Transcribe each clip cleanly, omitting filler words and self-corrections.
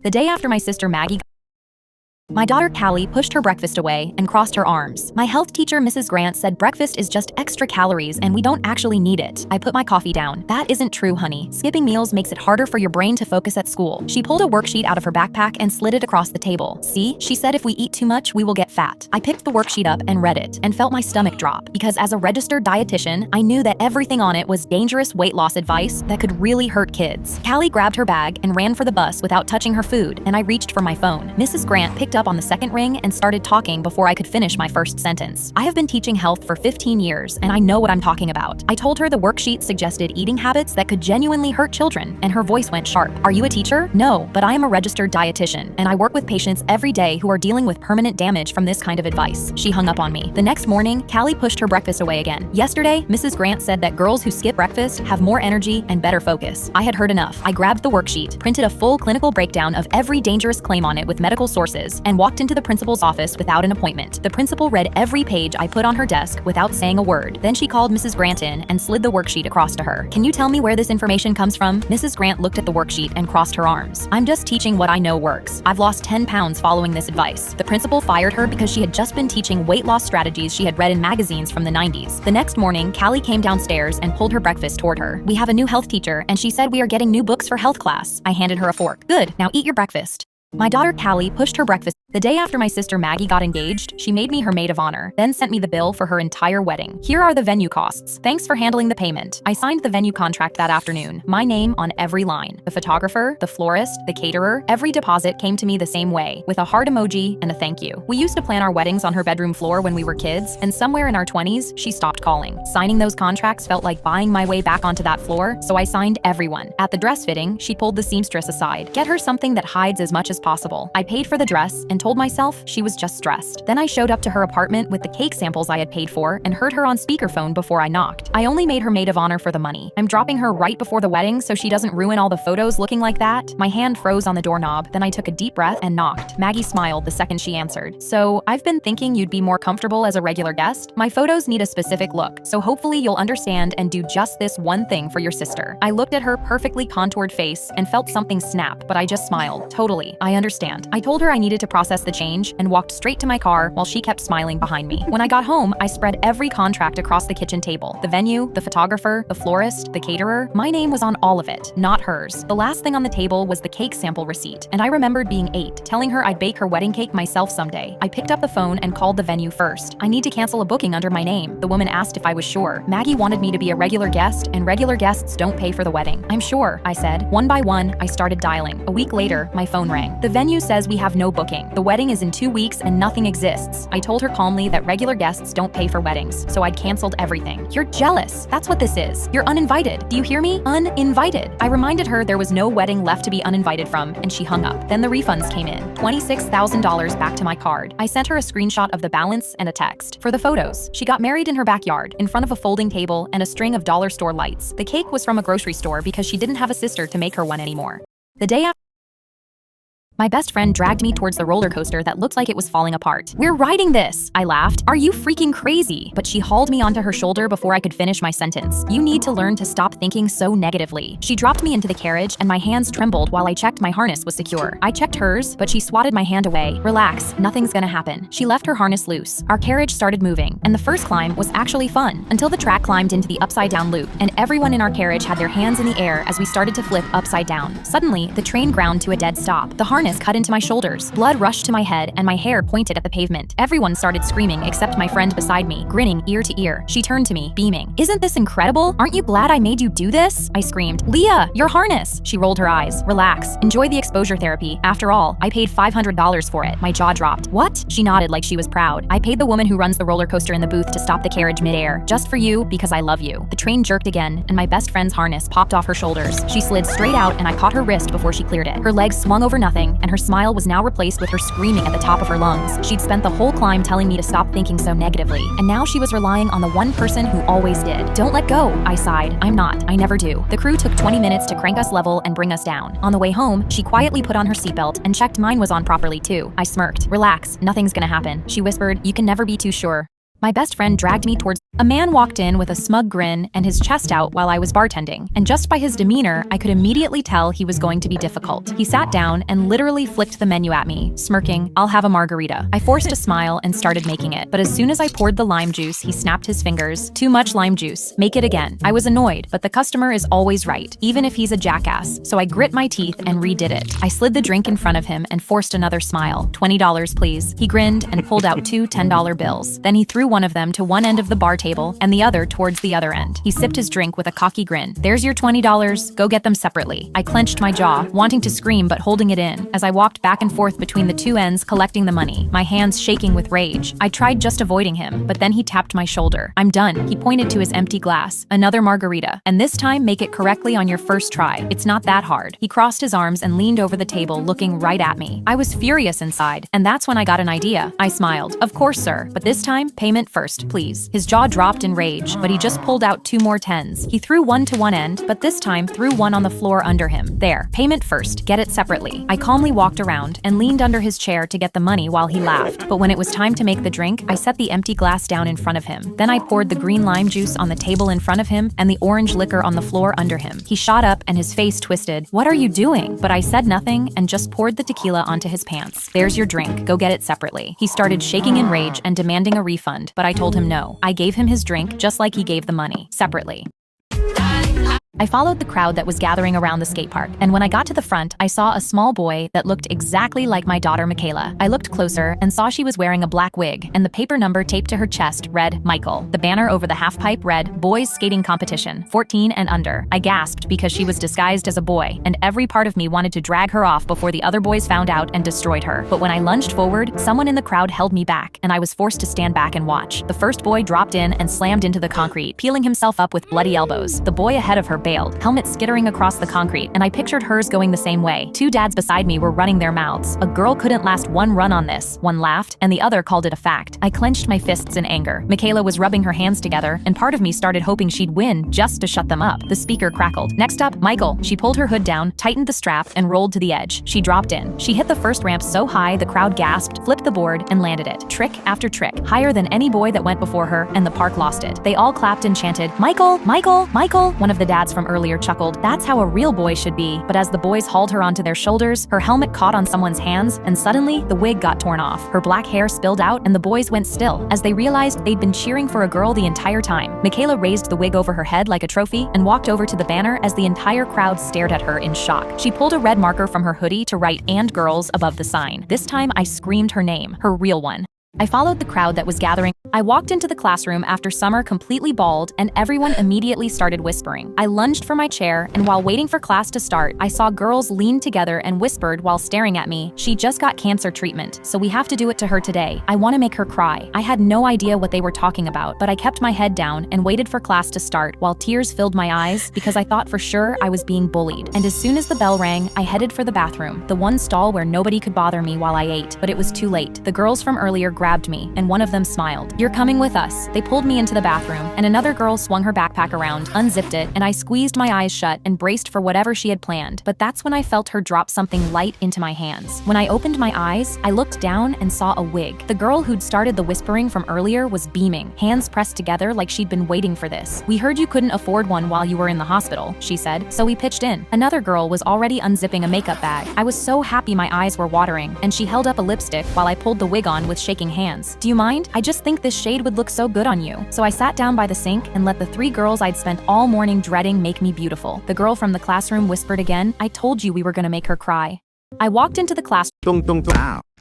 The day after my sister Maggie, my daughter Callie pushed her breakfast away and crossed her arms. My health teacher, Mrs. Grant, said breakfast is just extra calories and we don't actually need it. I put my coffee down. That isn't true, honey. Skipping meals makes it harder for your brain to focus at school. She pulled a worksheet out of her backpack and slid it across the table. See, she said if we eat too much, we will get fat. I picked the worksheet up and read it and felt my stomach drop because as a registered dietitian, I knew that everything on it was dangerous weight loss advice that could really hurt kids. Callie grabbed her bag and ran for the bus without touching her food, and I reached for my phone. Mrs. Grant picked up on the second ring and started talking before I could finish my first sentence. I have been teaching health for 15 years and I know what I'm talking about. I told her the worksheet suggested eating habits that could genuinely hurt children, and her voice went sharp. Are you a teacher? No, but I am a registered dietitian and I work with patients every day who are dealing with permanent damage from this kind of advice. She hung up on me. The next morning, Callie pushed her breakfast away again. Yesterday, Mrs. Grant said that girls who skip breakfast have more energy and better focus. I had heard enough. I grabbed the worksheet, printed a full clinical breakdown of every dangerous claim on it with medical sources, and walked into the principal's office without an appointment. The principal read every page I put on her desk without saying a word. Then she called Mrs. Grant in and slid the worksheet across to her. Can you tell me where this information comes from? Mrs. Grant looked at the worksheet and crossed her arms. I'm just teaching what I know works. I've lost 10 pounds following this advice. The principal fired her because she had just been teaching weight loss strategies she had read in magazines from the 90s. The next morning, Callie came downstairs and pulled her breakfast toward her. We have a new health teacher and she said we are getting new books for health class. I handed her a fork. Good, now eat your breakfast. My daughter Callie pushed her breakfast. The day after my sister Maggie got engaged, she made me her maid of honor, then sent me the bill for her entire wedding. Here are the venue costs. Thanks for handling the payment. I signed the venue contract that afternoon, my name on every line. The photographer, the florist, the caterer, every deposit came to me the same way, with a heart emoji and a thank you. We used to plan our weddings on her bedroom floor when we were kids, and somewhere in our 20s, she stopped calling. Signing those contracts felt like buying my way back onto that floor, so I signed everyone. At the dress fitting, she pulled the seamstress aside. Get her something that hides as much as possible. I paid for the dress and told myself she was just stressed. Then I showed up to her apartment with the cake samples I had paid for and heard her on speakerphone before I knocked. I only made her maid of honor for the money. I'm dropping her right before the wedding so she doesn't ruin all the photos looking like that. My hand froze on the doorknob, then I took a deep breath and knocked. Maggie smiled the second she answered. So, I've been thinking you'd be more comfortable as a regular guest. My photos need a specific look, so hopefully you'll understand and do just this one thing for your sister. I looked at her perfectly contoured face and felt something snap, but I just smiled. Totally, I understand. I told her I needed to process the change and walked straight to my car while she kept smiling behind me. When I got home, I spread every contract across the kitchen table. The venue, the photographer, the florist, the caterer. My name was on all of it, not hers. The last thing on the table was the cake sample receipt, and I remembered being 8, telling her I'd bake her wedding cake myself someday. I picked up the phone and called the venue first. I need to cancel a booking under my name. The woman asked if I was sure. Maggie wanted me to be a regular guest, and regular guests don't pay for the wedding. I'm sure, I said. One by one, I started dialing. A week later, my phone rang. The venue says we have no booking. The wedding is in 2 weeks and nothing exists. I told her calmly that regular guests don't pay for weddings, so I'd canceled everything. You're jealous. That's what this is. You're uninvited. Do you hear me? Uninvited. I reminded her there was no wedding left to be uninvited from, and she hung up. Then the refunds came in. $26,000 back to my card. I sent her a screenshot of the balance and a text. For the photos, she got married in her backyard, in front of a folding table and a string of dollar store lights. The cake was from a grocery store because she didn't have a sister to make her one anymore. The day after, my best friend dragged me towards the roller coaster that looked like it was falling apart. We're riding this, I laughed. Are you freaking crazy? But she hauled me onto her shoulder before I could finish my sentence. You need to learn to stop thinking so negatively. She dropped me into the carriage and my hands trembled while I checked my harness was secure. I checked hers, but she swatted my hand away. Relax, nothing's gonna happen. She left her harness loose. Our carriage started moving, and the first climb was actually fun, until the track climbed into the upside down loop, and everyone in our carriage had their hands in the air as we started to flip upside down. Suddenly, the train ground to a dead stop. The harness cut into my shoulders. Blood rushed to my head and my hair pointed at the pavement. Everyone started screaming except my friend beside me, grinning ear to ear. She turned to me, beaming. Isn't this incredible? Aren't you glad I made you do this? I screamed. Leah, your harness! She rolled her eyes. Relax. Enjoy the exposure therapy. After all, I paid $500 for it. My jaw dropped. What? She nodded like she was proud. I paid the woman who runs the roller coaster in the booth to stop the carriage midair. Just for you, because I love you. The train jerked again, and my best friend's harness popped off her shoulders. She slid straight out and I caught her wrist before she cleared it. Her legs swung over nothing, and her smile was now replaced with her screaming at the top of her lungs. She'd spent the whole climb telling me to stop thinking so negatively, and now she was relying on the one person who always did. Don't let go, I sighed. I'm not. I never do. The crew took 20 minutes to crank us level and bring us down. On the way home, she quietly put on her seatbelt and checked mine was on properly too. I smirked. Relax, nothing's gonna happen. She whispered, you can never be too sure. My best friend dragged me towards A man walked in with a smug grin and his chest out while I was bartending, and just by his demeanor, I could immediately tell he was going to be difficult. He sat down and literally flicked the menu at me, smirking, "I'll have a margarita." I forced a smile and started making it, but as soon as I poured the lime juice, he snapped his fingers. "Too much lime juice. Make it again." I was annoyed, but the customer is always right, even if he's a jackass, so I grit my teeth and redid it. I slid the drink in front of him and forced another smile. "$20, please." He grinned and pulled out two $10 bills. Then he threw one of them to one end of the bar table and the other towards the other end. He sipped his drink with a cocky grin. "There's your $20. Go get them separately." I clenched my jaw, wanting to scream but holding it in, as I walked back and forth between the two ends collecting the money, my hands shaking with rage. I tried just avoiding him, but then he tapped my shoulder. "I'm done." He pointed to his empty glass. "Another margarita. And this time, make it correctly on your first try. It's not that hard." He crossed his arms and leaned over the table, looking right at me. I was furious inside, and that's when I got an idea. I smiled. "Of course, sir, but this time, payment first, please." His jaw dropped in rage, but he just pulled out two more tens. He threw one to one end, but this time threw one on the floor under him. "There, payment first, get it separately." I calmly walked around and leaned under his chair to get the money while he laughed. But when it was time to make the drink, I set the empty glass down in front of him. Then I poured the green lime juice on the table in front of him and the orange liquor on the floor under him. He shot up and his face twisted. "What are you doing?" But I said nothing and just poured the tequila onto his pants. "There's your drink, go get it separately." He started shaking in rage and demanding a refund, but I told him no. I gave him his drink just like he gave the money, separately. I followed the crowd that was gathering around the skate park, and when I got to the front, I saw a small boy that looked exactly like my daughter Michaela. I looked closer and saw she was wearing a black wig, and the paper number taped to her chest read Michael. The banner over the halfpipe read Boys Skating Competition, 14 and under. I gasped because she was disguised as a boy, and every part of me wanted to drag her off before the other boys found out and destroyed her. But when I lunged forward, someone in the crowd held me back, and I was forced to stand back and watch. The first boy dropped in and slammed into the concrete, peeling himself up with bloody elbows. The boy ahead of her bailed, helmet skittering across the concrete, and I pictured hers going the same way. Two dads beside me were running their mouths. A girl couldn't last one run on this. One laughed, and the other called it a fact. I clenched my fists in anger. Michaela was rubbing her hands together, and part of me started hoping she'd win just to shut them up. The speaker crackled. "Next up, Michael." She pulled her hood down, tightened the strap, and rolled to the edge. She dropped in. She hit the first ramp so high the crowd gasped, flipped the board, and landed it. Trick after trick, higher than any boy that went before her, and the park lost it. They all clapped and chanted, "Michael, Michael, Michael." One of the dads from earlier chuckled. "That's how a real boy should be." But as the boys hauled her onto their shoulders, her helmet caught on someone's hands, and suddenly the wig got torn off. Her black hair spilled out, and the boys went still, as they realized they'd been cheering for a girl the entire time. Michaela raised the wig over her head like a trophy and walked over to the banner as the entire crowd stared at her in shock. She pulled a red marker from her hoodie to write "and girls" above the sign. This time I screamed her name, her real one. I followed the crowd that was gathering. I walked into the classroom after Summer completely bawled, and everyone immediately started whispering. I lunged for my chair, and while waiting for class to start, I saw girls lean together and whispered while staring at me, "She just got cancer treatment, so we have to do it to her today. I want to make her cry." I had no idea what they were talking about, but I kept my head down and waited for class to start while tears filled my eyes because I thought for sure I was being bullied. And as soon as the bell rang, I headed for the bathroom, the one stall where nobody could bother me while I ate. But it was too late. The girls from earlier grabbed me, and one of them smiled. "You're coming with us." They pulled me into the bathroom, and another girl swung her backpack around, unzipped it, and I squeezed my eyes shut and braced for whatever she had planned. But that's when I felt her drop something light into my hands. When I opened my eyes, I looked down and saw a wig. The girl who'd started the whispering from earlier was beaming, hands pressed together like she'd been waiting for this. "We heard you couldn't afford one while you were in the hospital," she said, "so we pitched in." Another girl was already unzipping a makeup bag. I was so happy my eyes were watering, and she held up a lipstick while I pulled the wig on with shaking hands. "Do you mind? I just think this shade would look so good on you." So I sat down by the sink and let the three girls I'd spent all morning dreading make me beautiful. The girl from the classroom whispered again, "I told you we were gonna make her cry." I walked into the class.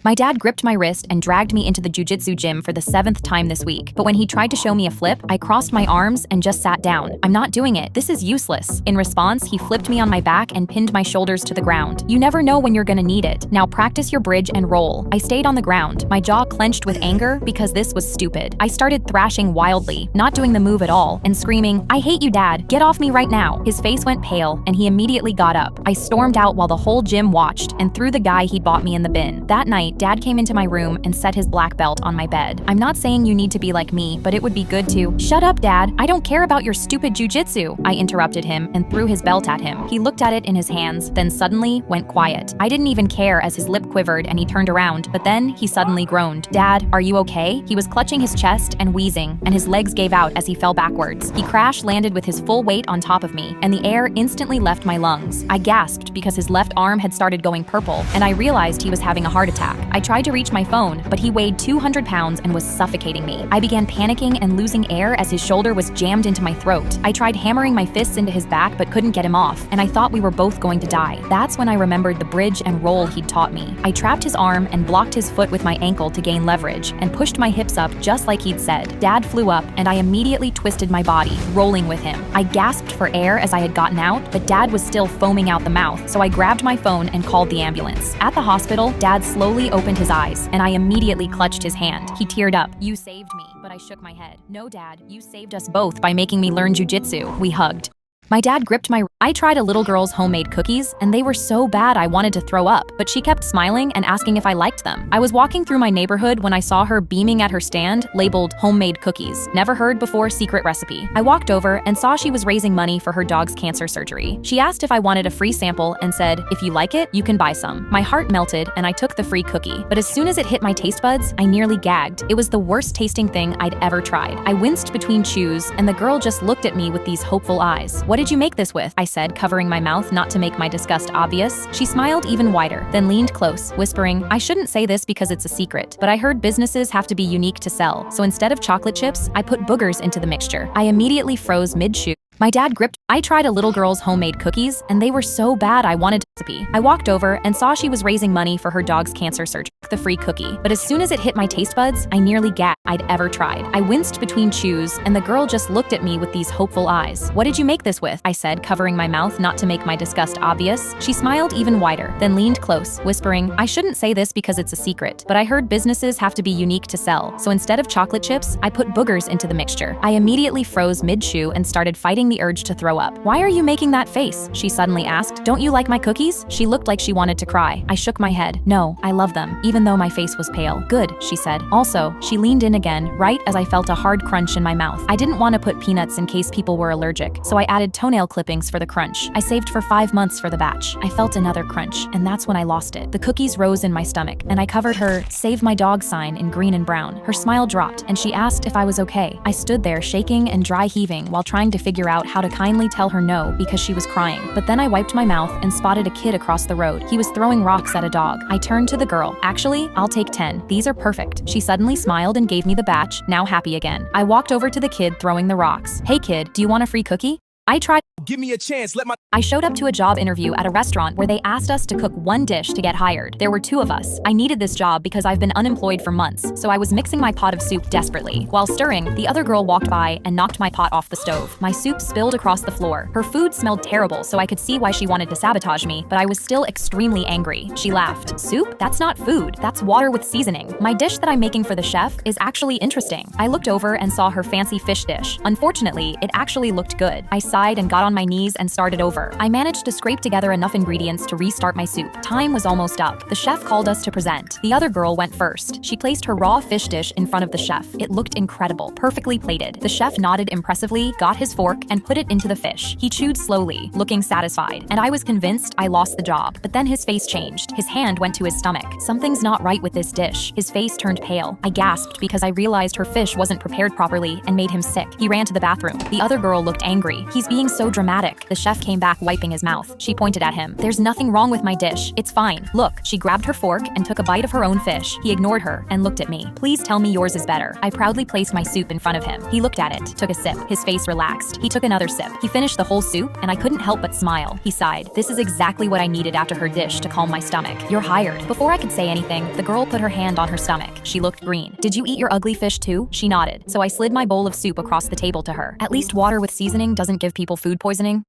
My dad gripped my wrist and dragged me into the jujitsu gym for the 7th time this week. But when he tried to show me a flip, I crossed my arms and just sat down. "I'm not doing it. This is useless." In response, he flipped me on my back and pinned my shoulders to the ground. "You never know when you're gonna need it. Now practice your bridge and roll." I stayed on the ground, my jaw clenched with anger because this was stupid. I started thrashing wildly, not doing the move at all, and screaming, "I hate you, Dad. Get off me right now." His face went pale, and he immediately got up. I stormed out while the whole gym watched and threw the guy he'd bought me in the bin. That night, Dad came into my room and set his black belt on my bed. I'm not saying you need to be like me, but it would be good to. Shut up, Dad. I don't care about your stupid jujitsu. I interrupted him and threw his belt at him. He looked at it in his hands, then suddenly went quiet. I didn't even care as his lip quivered and he turned around, but then he suddenly groaned. Dad, are you okay? He was clutching his chest and wheezing, and his legs gave out as he fell backwards. He crash landed with his full weight on top of me, and the air instantly left my lungs. I gasped because his left arm had started going purple, and I realized he was having a heart attack. I tried to reach my phone, but he weighed 200 pounds and was suffocating me. I began panicking and losing air as his shoulder was jammed into my throat. I tried hammering my fists into his back but couldn't get him off, and I thought we were both going to die. That's when I remembered the bridge and roll he'd taught me. I trapped his arm and blocked his foot with my ankle to gain leverage, and pushed my hips up just like he'd said. Dad flew up, and I immediately twisted my body, rolling with him. I gasped for air as I had gotten out, but Dad was still foaming out the mouth, so I grabbed my phone and called the ambulance. At the hospital, Dad slowly opened his eyes, and I immediately clutched his hand. He teared up. You saved me, but I shook my head. No, Dad, you saved us both by making me learn jujitsu. We hugged. My dad gripped I tried a little girl's homemade cookies, and they were so bad I wanted to throw up, but she kept smiling and asking if I liked them. I was walking through my neighborhood when I saw her beaming at her stand, labeled homemade cookies. Never heard before secret recipe. I walked over and saw she was raising money for her dog's cancer surgery. She asked if I wanted a free sample and said, if you like it, you can buy some. My heart melted and I took the free cookie, but as soon as it hit my taste buds, I nearly gagged. It was the worst tasting thing I'd ever tried. I winced between chews, and the girl just looked at me with these hopeful eyes. What did you make this with? I said, covering my mouth not to make my disgust obvious. She smiled even wider, then leaned close, whispering, I shouldn't say this because it's a secret, but I heard businesses have to be unique to sell, so instead of chocolate chips, I put boogers into the mixture. I immediately froze mid-chew. My dad gripped. I tried a little girl's homemade cookies, and they were so bad I wanted to recipe. I walked over and saw she was raising money for her dog's cancer surgery. The free cookie, but as soon as it hit my taste buds, I nearly gagged. I'd ever tried. I winced between chews, and the girl just looked at me with these hopeful eyes. What did you make this with? I said, covering my mouth not to make my disgust obvious. She smiled even wider, then leaned close, whispering, I shouldn't say this because it's a secret, but I heard businesses have to be unique to sell, so instead of chocolate chips, I put boogers into the mixture. I immediately froze mid-chew and started fighting the urge to throw up. Why are you making that face? She suddenly asked. Don't you like my cookies? She looked like she wanted to cry. I shook my head. No, I love them, even though my face was pale. Good, she said. Also, she leaned in again, right as I felt a hard crunch in my mouth. I didn't want to put peanuts in case people were allergic, so I added toenail clippings for the crunch. I saved for 5 months for the batch. I felt another crunch, and that's when I lost it. The cookies rose in my stomach, and I covered her "Save my dog" sign in green and brown. Her smile dropped, and she asked if I was okay. I stood there shaking and dry heaving while trying to figure out how to kindly tell her no because she was crying. But then I wiped my mouth and spotted a kid across the road. He was throwing rocks at a dog. I turned to the girl. Actually, I'll take 10. These are perfect. She suddenly smiled and gave me the batch, now happy again. I walked over to the kid throwing the rocks. Hey kid, do you want a free cookie? I tried. Give me a chance, I showed up to a job interview at a restaurant where they asked us to cook one dish to get hired. There were 2 of us. I needed this job because I've been unemployed for months, so I was mixing my pot of soup desperately. While stirring, the other girl walked by and knocked my pot off the stove. My soup spilled across the floor. Her food smelled terrible, so I could see why she wanted to sabotage me, but I was still extremely angry. She laughed. Soup? That's not food. That's water with seasoning. My dish that I'm making for the chef is actually interesting. I looked over and saw her fancy fish dish. Unfortunately, it actually looked good. I sighed and got on my knees and started over. I managed to scrape together enough ingredients to restart my soup. Time was almost up. The chef called us to present. The other girl went first. She placed her raw fish dish in front of the chef. It looked incredible, perfectly plated. The chef nodded impressively, got his fork, and put it into the fish. He chewed slowly, looking satisfied, and I was convinced I lost the job. But then his face changed. His hand went to his stomach. Something's not right with this dish. His face turned pale. I gasped because I realized her fish wasn't prepared properly and made him sick. He ran to the bathroom. The other girl looked angry. He's being so dramatic. The chef came back wiping his mouth. She pointed at him. There's nothing wrong with my dish. It's fine. Look. She grabbed her fork and took a bite of her own fish. He ignored her and looked at me. Please tell me yours is better. I proudly placed my soup in front of him. He looked at it, took a sip. His face relaxed. He took another sip. He finished the whole soup, and I couldn't help but smile. He sighed. This is exactly what I needed after her dish to calm my stomach. You're hired. Before I could say anything, the girl put her hand on her stomach. She looked green. Did you eat your ugly fish too? She nodded. So I slid my bowl of soup across the table to her. At least water with seasoning doesn't give people food poisoning.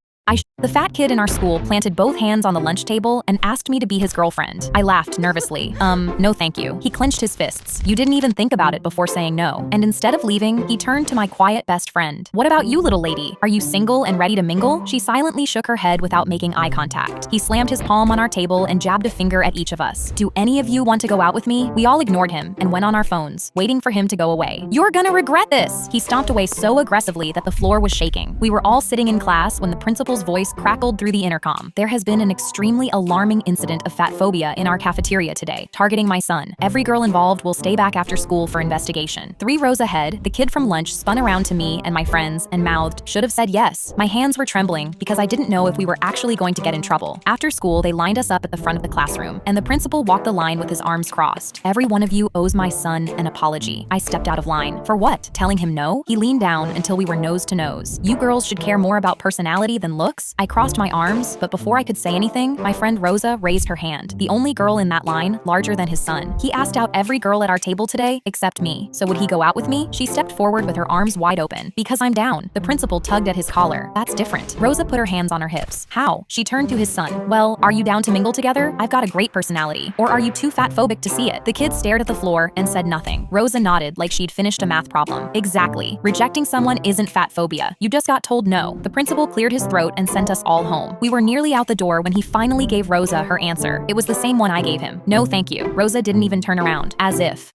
The fat kid in our school planted both hands on the lunch table and asked me to be his girlfriend. I laughed nervously. No thank you. He clenched his fists. You didn't even think about it before saying no. And instead of leaving, he turned to my quiet best friend. What about you, little lady? Are you single and ready to mingle? She silently shook her head without making eye contact. He slammed his palm on our table and jabbed a finger at each of us. Do any of you want to go out with me? We all ignored him and went on our phones, waiting for him to go away. You're gonna regret this! He stomped away so aggressively that the floor was shaking. We were all sitting in class when the principal's voice crackled through the intercom. There has been an extremely alarming incident of fat phobia in our cafeteria today, targeting my son. Every girl involved will stay back after school for investigation. 3 rows ahead, the kid from lunch spun around to me and my friends and mouthed, should have said yes. My hands were trembling because I didn't know if we were actually going to get in trouble. After school, they lined us up at the front of the classroom, and the principal walked the line with his arms crossed. Every one of you owes my son an apology. I stepped out of line. For what? Telling him no? He leaned down until we were nose to nose. You girls should care more about personality than looks. I crossed my arms, but before I could say anything, my friend Rosa raised her hand, the only girl in that line larger than his son. He asked out every girl at our table today except me. So would he go out with me? She stepped forward with her arms wide open. Because I'm down. The principal tugged at his collar. That's different. Rosa put her hands on her hips. How? She turned to his son. Well, are you down to mingle together? I've got a great personality. Or are you too fat phobic to see it? The kid stared at the floor and said nothing. Rosa nodded like she'd finished a math problem. Exactly. Rejecting someone isn't fat phobia. You just got told no. The principal cleared his throat and sent us all home. We were nearly out the door when he finally gave Rosa her answer. It was the same one I gave him. No thank you. Rosa didn't even turn around. As if.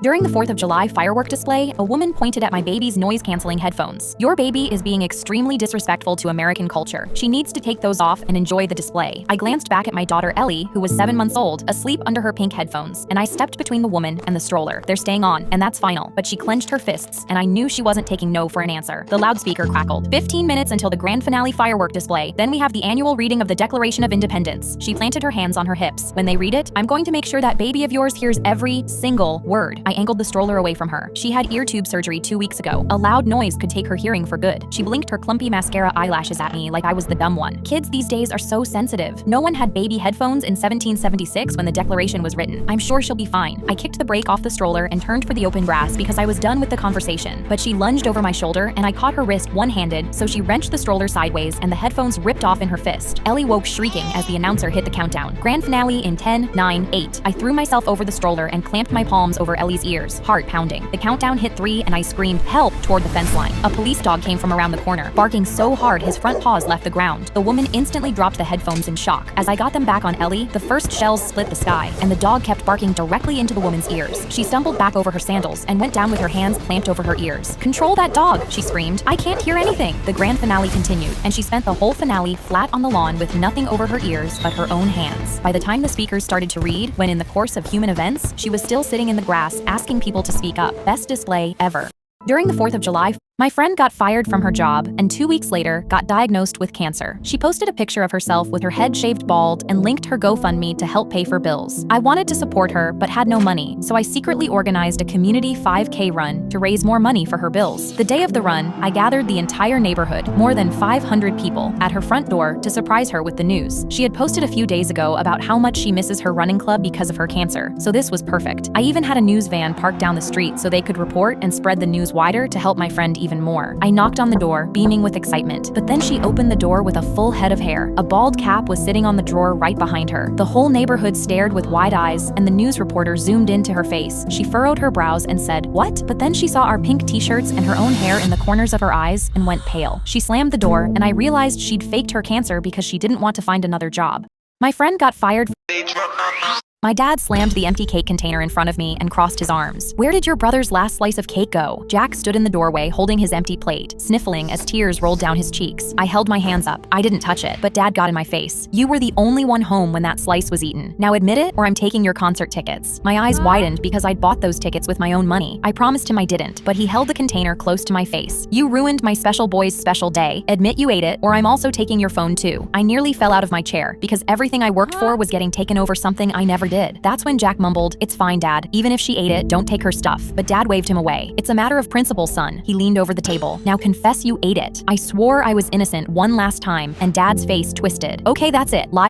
During the 4th of July firework display, a woman pointed at my baby's noise-canceling headphones. Your baby is being extremely disrespectful to American culture. She needs to take those off and enjoy the display. I glanced back at my daughter Ellie, who was 7 months old, asleep under her pink headphones, and I stepped between the woman and the stroller. They're staying on, and that's final. But she clenched her fists, and I knew she wasn't taking no for an answer. The loudspeaker crackled. 15 minutes until the grand finale firework display. Then we have the annual reading of the Declaration of Independence. She planted her hands on her hips. When they read it, I'm going to make sure that baby of yours hears every single word. I angled the stroller away from her. She had ear tube surgery 2 weeks ago. A loud noise could take her hearing for good. She blinked her clumpy mascara eyelashes at me like I was the dumb one. Kids these days are so sensitive. No one had baby headphones in 1776 when the Declaration was written. I'm sure she'll be fine. I kicked the brake off the stroller and turned for the open grass because I was done with the conversation. But she lunged over my shoulder and I caught her wrist one-handed, so she wrenched the stroller sideways and the headphones ripped off in her fist. Ellie woke shrieking as the announcer hit the countdown. Grand finale in 10, 9, 8. I threw myself over the stroller and clamped my palms over Ellie's ears, heart pounding. The countdown hit 3 and I screamed help toward the fence line. A police dog came from around the corner, barking so hard his front paws left the ground. The woman instantly dropped the headphones in shock. As I got them back on Ellie, the first shells split the sky, and the dog kept barking directly into the woman's ears. She stumbled back over her sandals and went down with her hands clamped over her ears. Control that dog, she screamed. I can't hear anything. The grand finale continued, and she spent the whole finale flat on the lawn with nothing over her ears but her own hands. By the time the speakers started to read, when in the course of human events, she was still sitting in the grass asking people to speak up. Best display ever. During the 4th of July, my friend got fired from her job and 2 weeks later got diagnosed with cancer. She posted a picture of herself with her head shaved bald and linked her GoFundMe to help pay for bills. I wanted to support her but had no money, so I secretly organized a community 5K run to raise more money for her bills. The day of the run, I gathered the entire neighborhood, more than 500 people, at her front door to surprise her with the news. She had posted a few days ago about how much she misses her running club because of her cancer, so this was perfect. I even had a news van parked down the street so they could report and spread the news wider to help my friend even more. I knocked on the door, beaming with excitement, but then she opened the door with a full head of hair. A bald cap was sitting on the drawer right behind her. The whole neighborhood stared with wide eyes, and the news reporter zoomed into her face. She furrowed her brows and said, "What?" But then she saw our pink t-shirts and her own hair in the corners of her eyes and went pale. She slammed the door, and I realized she'd faked her cancer because she didn't want to find another job. My friend got fired. My dad slammed the empty cake container in front of me and crossed his arms. Where did your brother's last slice of cake go? Jack stood in the doorway holding his empty plate, sniffling as tears rolled down his cheeks. I held my hands up. I didn't touch it, but Dad got in my face. You were the only one home when that slice was eaten. Now admit it, or I'm taking your concert tickets. My eyes widened because I'd bought those tickets with my own money. I promised him I didn't, but he held the container close to my face. You ruined my special boy's special day. Admit you ate it, or I'm also taking your phone too. I nearly fell out of my chair because everything I worked for was getting taken over something I never did. That's when Jack mumbled, "It's fine, Dad. Even if she ate it, don't take her stuff." But Dad waved him away. "It's a matter of principle, son." He leaned over the table. "Now confess you ate it." I swore I was innocent one last time, and Dad's face twisted. "Okay, that's it. Liars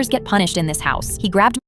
get punished in this house." He grabbed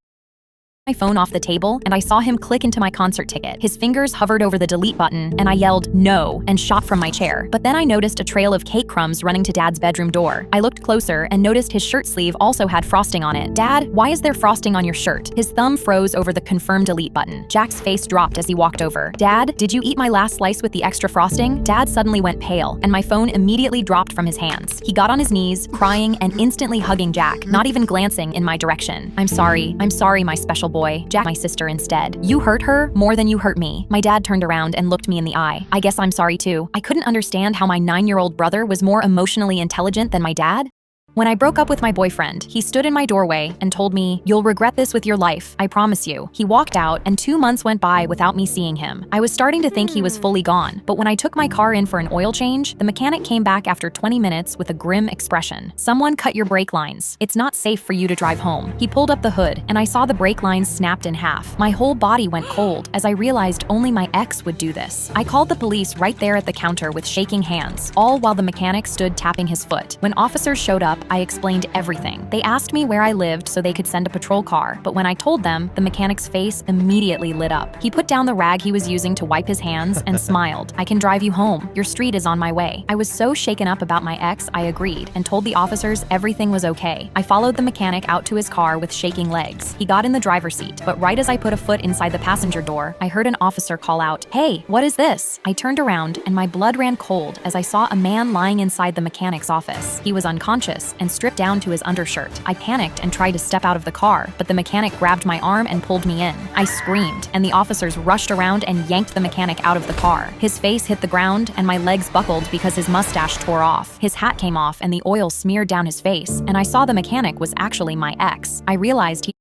my phone off the table and I saw him click into my concert ticket. His fingers hovered over the delete button and I yelled, "No," and shot from my chair. But then I noticed a trail of cake crumbs running to Dad's bedroom door. I looked closer and noticed his shirt sleeve also had frosting on it. "Dad, why is there frosting on your shirt?" His thumb froze over the confirm delete button. Jack's face dropped as he walked over. "Dad, did you eat my last slice with the extra frosting?" Dad suddenly went pale and my phone immediately dropped from his hands. He got on his knees, crying and instantly hugging Jack, not even glancing in my direction. I'm sorry, my special boy," Jack my sister instead. "You hurt her more than you hurt me." My dad turned around and looked me in the eye. "I guess I'm sorry too." I couldn't understand how my 9-year-old brother was more emotionally intelligent than my dad. When I broke up with my boyfriend, he stood in my doorway and told me, "You'll regret this with your life, I promise you." He walked out and 2 months went by without me seeing him. I was starting to think he was fully gone, but when I took my car in for an oil change, the mechanic came back after 20 minutes with a grim expression. "Someone cut your brake lines. It's not safe for you to drive home." He pulled up the hood and I saw the brake lines snapped in half. My whole body went cold as I realized only my ex would do this. I called the police right there at the counter with shaking hands, all while the mechanic stood tapping his foot. When officers showed up, I explained everything. They asked me where I lived so they could send a patrol car, but when I told them, the mechanic's face immediately lit up. He put down the rag he was using to wipe his hands and smiled. "I can drive you home. Your street is on my way." I was so shaken up about my ex, I agreed and told the officers everything was okay. I followed the mechanic out to his car with shaking legs. He got in the driver's seat, but right as I put a foot inside the passenger door, I heard an officer call out, "Hey, what is this?" I turned around and my blood ran cold as I saw a man lying inside the mechanic's office. He was unconscious and stripped down to his undershirt. I panicked and tried to step out of the car, but the mechanic grabbed my arm and pulled me in. I screamed, and the officers rushed around and yanked the mechanic out of the car. His face hit the ground, and my legs buckled because his mustache tore off. His hat came off, and the oil smeared down his face, and I saw the mechanic was actually my ex. I realized he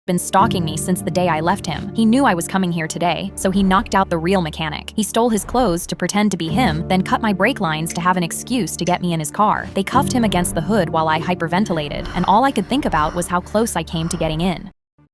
been stalking me since the day I left him. He knew I was coming here today, so he knocked out the real mechanic. He stole his clothes to pretend to be him, then cut my brake lines to have an excuse to get me in his car. They cuffed him against the hood while I hyperventilated, and all I could think about was how close I came to getting in.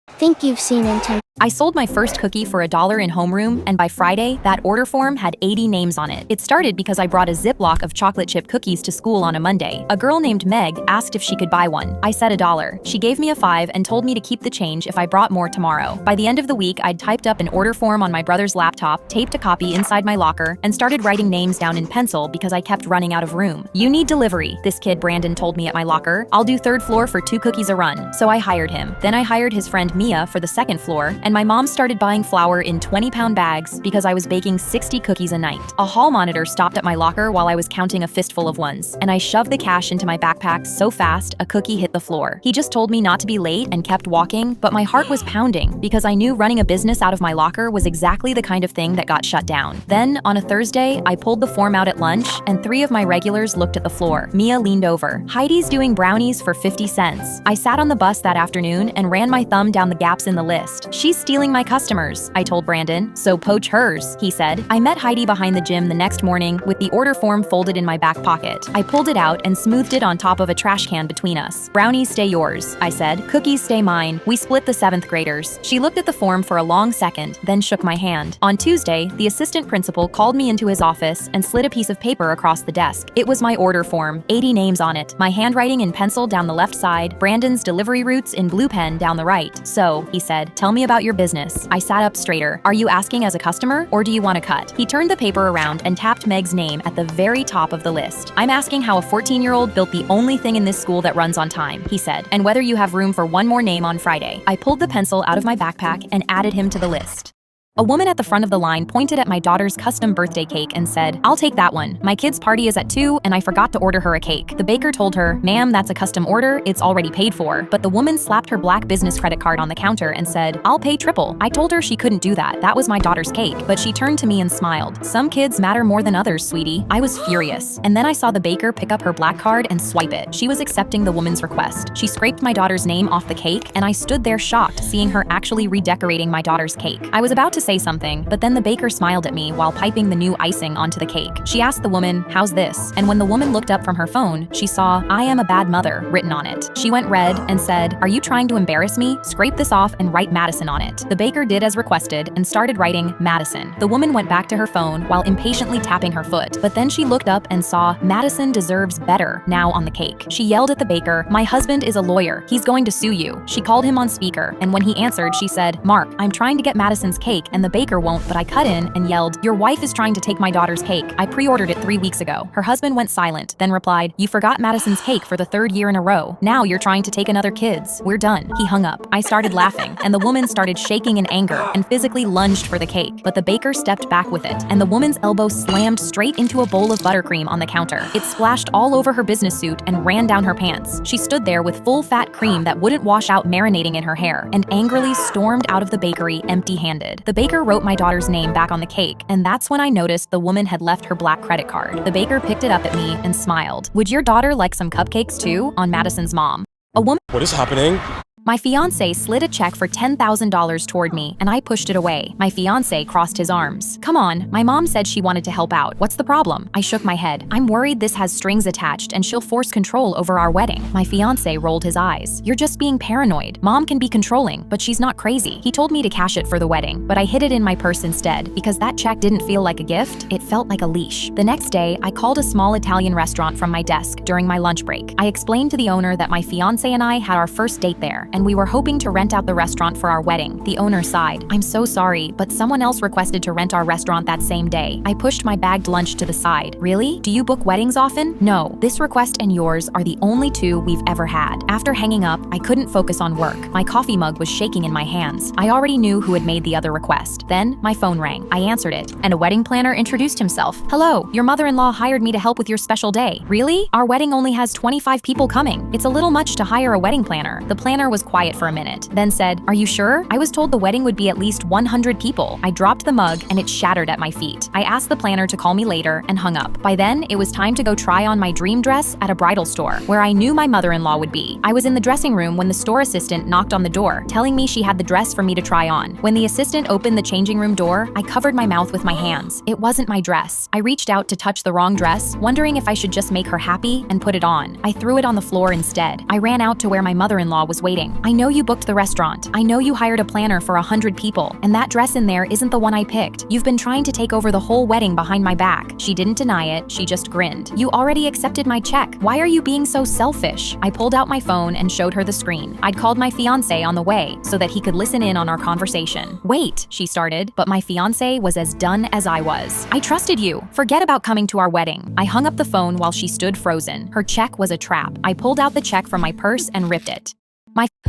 Think you've seen intense. I sold my first cookie for $1 in homeroom, and by Friday, that order form had 80 names on it. It started because I brought a Ziploc of chocolate chip cookies to school on a Monday. A girl named Meg asked if she could buy one. I said $1. She gave me a 5 and told me to keep the change if I brought more tomorrow. By the end of the week, I'd typed up an order form on my brother's laptop, taped a copy inside my locker, and started writing names down in pencil because I kept running out of room. "You need delivery," this kid Brandon told me at my locker. "I'll do 3rd floor for 2 cookies a run." So I hired him. Then I hired his friend Mia for the 2nd floor, and my mom started buying flour in 20-pound bags because I was baking 60 cookies a night. A hall monitor stopped at my locker while I was counting a fistful of ones, and I shoved the cash into my backpack so fast a cookie hit the floor. He just told me not to be late and kept walking, but my heart was pounding because I knew running a business out of my locker was exactly the kind of thing that got shut down. Then, on a Thursday, I pulled the form out at lunch, and 3 of my regulars looked at the floor. Mia leaned over. "Heidi's doing brownies for 50 cents. I sat on the bus that afternoon and ran my thumb down the gaps in the list. "She's stealing my customers," I told Brandon. "So poach hers," he said. I met Heidi behind the gym the next morning with the order form folded in my back pocket. I pulled it out and smoothed it on top of a trash can between us. "Brownies stay yours," I said. "Cookies stay mine." We split the 7th graders. She looked at the form for a long second, then shook my hand. On Tuesday, the assistant principal called me into his office and slid a piece of paper across the desk. It was my order form, 80 names on it, my handwriting in pencil down the left side, Brandon's delivery routes in blue pen down the right. "So," he said, "tell me about your business." I sat up straighter. "Are you asking as a customer, or do you want to cut?" He turned the paper around and tapped Meg's name at the very top of the list. "I'm asking how a 14-year-old built the only thing in this school that runs on time," he said, "and whether you have room for one more name on Friday." I pulled the pencil out of my backpack and added him to the list. A woman at the front of the line pointed at my daughter's custom birthday cake and said, "I'll take that one. My kid's party is at 2 and I forgot to order her a cake." The baker told her, "Ma'am, that's a custom order. It's already paid for." But the woman slapped her black business credit card on the counter and said, "I'll pay triple." I told her she couldn't do that. That was my daughter's cake. But she turned to me and smiled. "Some kids matter more than others, sweetie." I was furious. And then I saw the baker pick up her black card and swipe it. She was accepting the woman's request. She scraped my daughter's name off the cake, and I stood there shocked, seeing her actually redecorating my daughter's cake. I was about to to say something, but then the baker smiled at me while piping the new icing onto the cake. She asked the woman, "How's this?" And when the woman looked up from her phone, she saw, "I am a bad mother," written on it. She went red and said, "Are you trying to embarrass me? Scrape this off and write Madison on it." The baker did as requested and started writing Madison. The woman went back to her phone while impatiently tapping her foot, but then she looked up and saw "Madison deserves better" now on the cake. She yelled at the baker, "My husband is a lawyer. He's going to sue you." She called him on speaker, and when he answered, she said, "Mark, I'm trying to get Madison's cake and the baker won't," but I cut in and yelled, "Your wife is trying to take my daughter's cake. I pre-ordered it 3 weeks ago." Her husband went silent, then replied, "You forgot Madison's cake for the 3rd year in a row. Now you're trying to take another kid's. We're done." He hung up. I started laughing, and the woman started shaking in anger and physically lunged for the cake, but the baker stepped back with it, and the woman's elbow slammed straight into a bowl of buttercream on the counter. It splashed all over her business suit and ran down her pants. She stood there with full fat cream that wouldn't wash out marinating in her hair, and angrily stormed out of the bakery empty-handed. The baker wrote my daughter's name back on the cake, and that's when I noticed the woman had left her black credit card. The baker picked it up at me and smiled. "Would your daughter like some cupcakes too?" on Madison's mom. A woman. What is happening? My fiancé slid a check for $10,000 toward me, and I pushed it away. My fiancé crossed his arms. "Come on, my mom said she wanted to help out. What's the problem?" I shook my head. "I'm worried this has strings attached and she'll force control over our wedding." My fiancé rolled his eyes. "You're just being paranoid. Mom can be controlling, but she's not crazy." He told me to cash it for the wedding, but I hid it in my purse instead because that check didn't feel like a gift. It felt like a leash. The next day, I called a small Italian restaurant from my desk during my lunch break. I explained to the owner that my fiancé and I had our first date there, and we were hoping to rent out the restaurant for our wedding. The owner sighed. "I'm so sorry, but someone else requested to rent our restaurant that same day." I pushed my bagged lunch to the side. "Really? Do you book weddings often?" "No. This request and yours are the only 2 we've ever had." After hanging up, I couldn't focus on work. My coffee mug was shaking in my hands. I already knew who had made the other request. Then, my phone rang. I answered it, and a wedding planner introduced himself. "Hello, your mother-in-law hired me to help with your special day." "Really? Our wedding only has 25 people coming. It's a little much to hire a wedding planner." The planner was quiet for a minute, then said, "Are you sure? I was told the wedding would be at least 100 people." I dropped the mug and it shattered at my feet. I asked the planner to call me later and hung up. By then, it was time to go try on my dream dress at a bridal store, where I knew my mother-in-law would be. I was in the dressing room when the store assistant knocked on the door, telling me she had the dress for me to try on. When the assistant opened the changing room door, I covered my mouth with my hands. It wasn't my dress. I reached out to touch the wrong dress, wondering if I should just make her happy and put it on. I threw it on the floor instead. I ran out to where my mother-in-law was waiting. "I know you booked the restaurant. I know you hired a planner for 100 people, and that dress in there isn't the one I picked. You've been trying to take over the whole wedding behind my back." She didn't deny it, she just grinned. "You already accepted my check. Why are you being so selfish?" I pulled out my phone and showed her the screen. I'd called my fiancé on the way so that he could listen in on our conversation. "Wait," she started, but my fiancé was as done as I was. "I trusted you. Forget about coming to our wedding." I hung up the phone while she stood frozen. Her check was a trap. I pulled out the check from my purse and ripped it.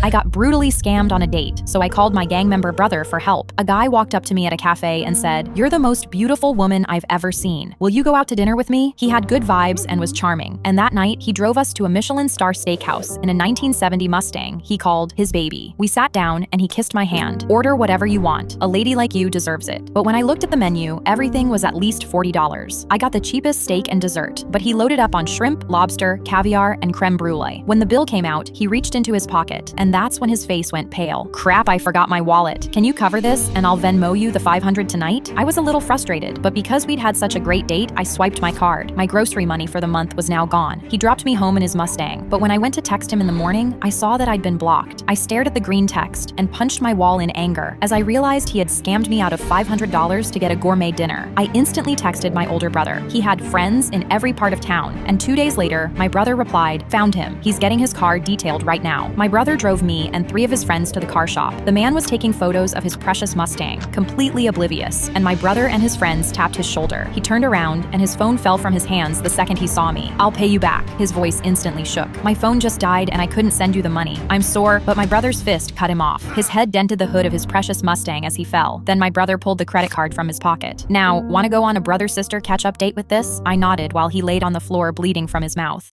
I got brutally scammed on a date, so I called my gang member brother for help. A guy walked up to me at a cafe and said, "You're the most beautiful woman I've ever seen. Will you go out to dinner with me?" He had good vibes and was charming, and that night he drove us to a Michelin star steakhouse in a 1970 Mustang he called his baby. We sat down and he kissed my hand. "Order whatever you want. A lady like you deserves it." But when I looked at the menu, everything was at least $40. I got the cheapest steak and dessert, but he loaded up on shrimp, lobster, caviar, and creme brulee. When the bill came out, he reached into his pocket, and that's when his face went pale. "Crap, I forgot my wallet. Can you cover this and I'll Venmo you the $500 tonight?" I was a little frustrated, but because we'd had such a great date, I swiped my card. My grocery money for the month was now gone. He dropped me home in his Mustang, but when I went to text him in the morning, I saw that I'd been blocked. I stared at the green text and punched my wall in anger as I realized he had scammed me out of $500 to get a gourmet dinner. I instantly texted my older brother. He had friends in every part of town, and 2 days later, my brother replied, "Found him. He's getting his car detailed right now." My brother drove me and 3 of his friends to the car shop. The man was taking photos of his precious Mustang, completely oblivious, and my brother and his friends tapped his shoulder. He turned around and his phone fell from his hands the second he saw me. "I'll pay you back." His voice instantly shook. "My phone just died and I couldn't send you the money." "I'm sore," but my brother's fist cut him off. His head dented the hood of his precious Mustang as he fell. Then my brother pulled the credit card from his pocket. "Now, want to go on a brother-sister catch-up date with this?" I nodded while he laid on the floor bleeding from his mouth.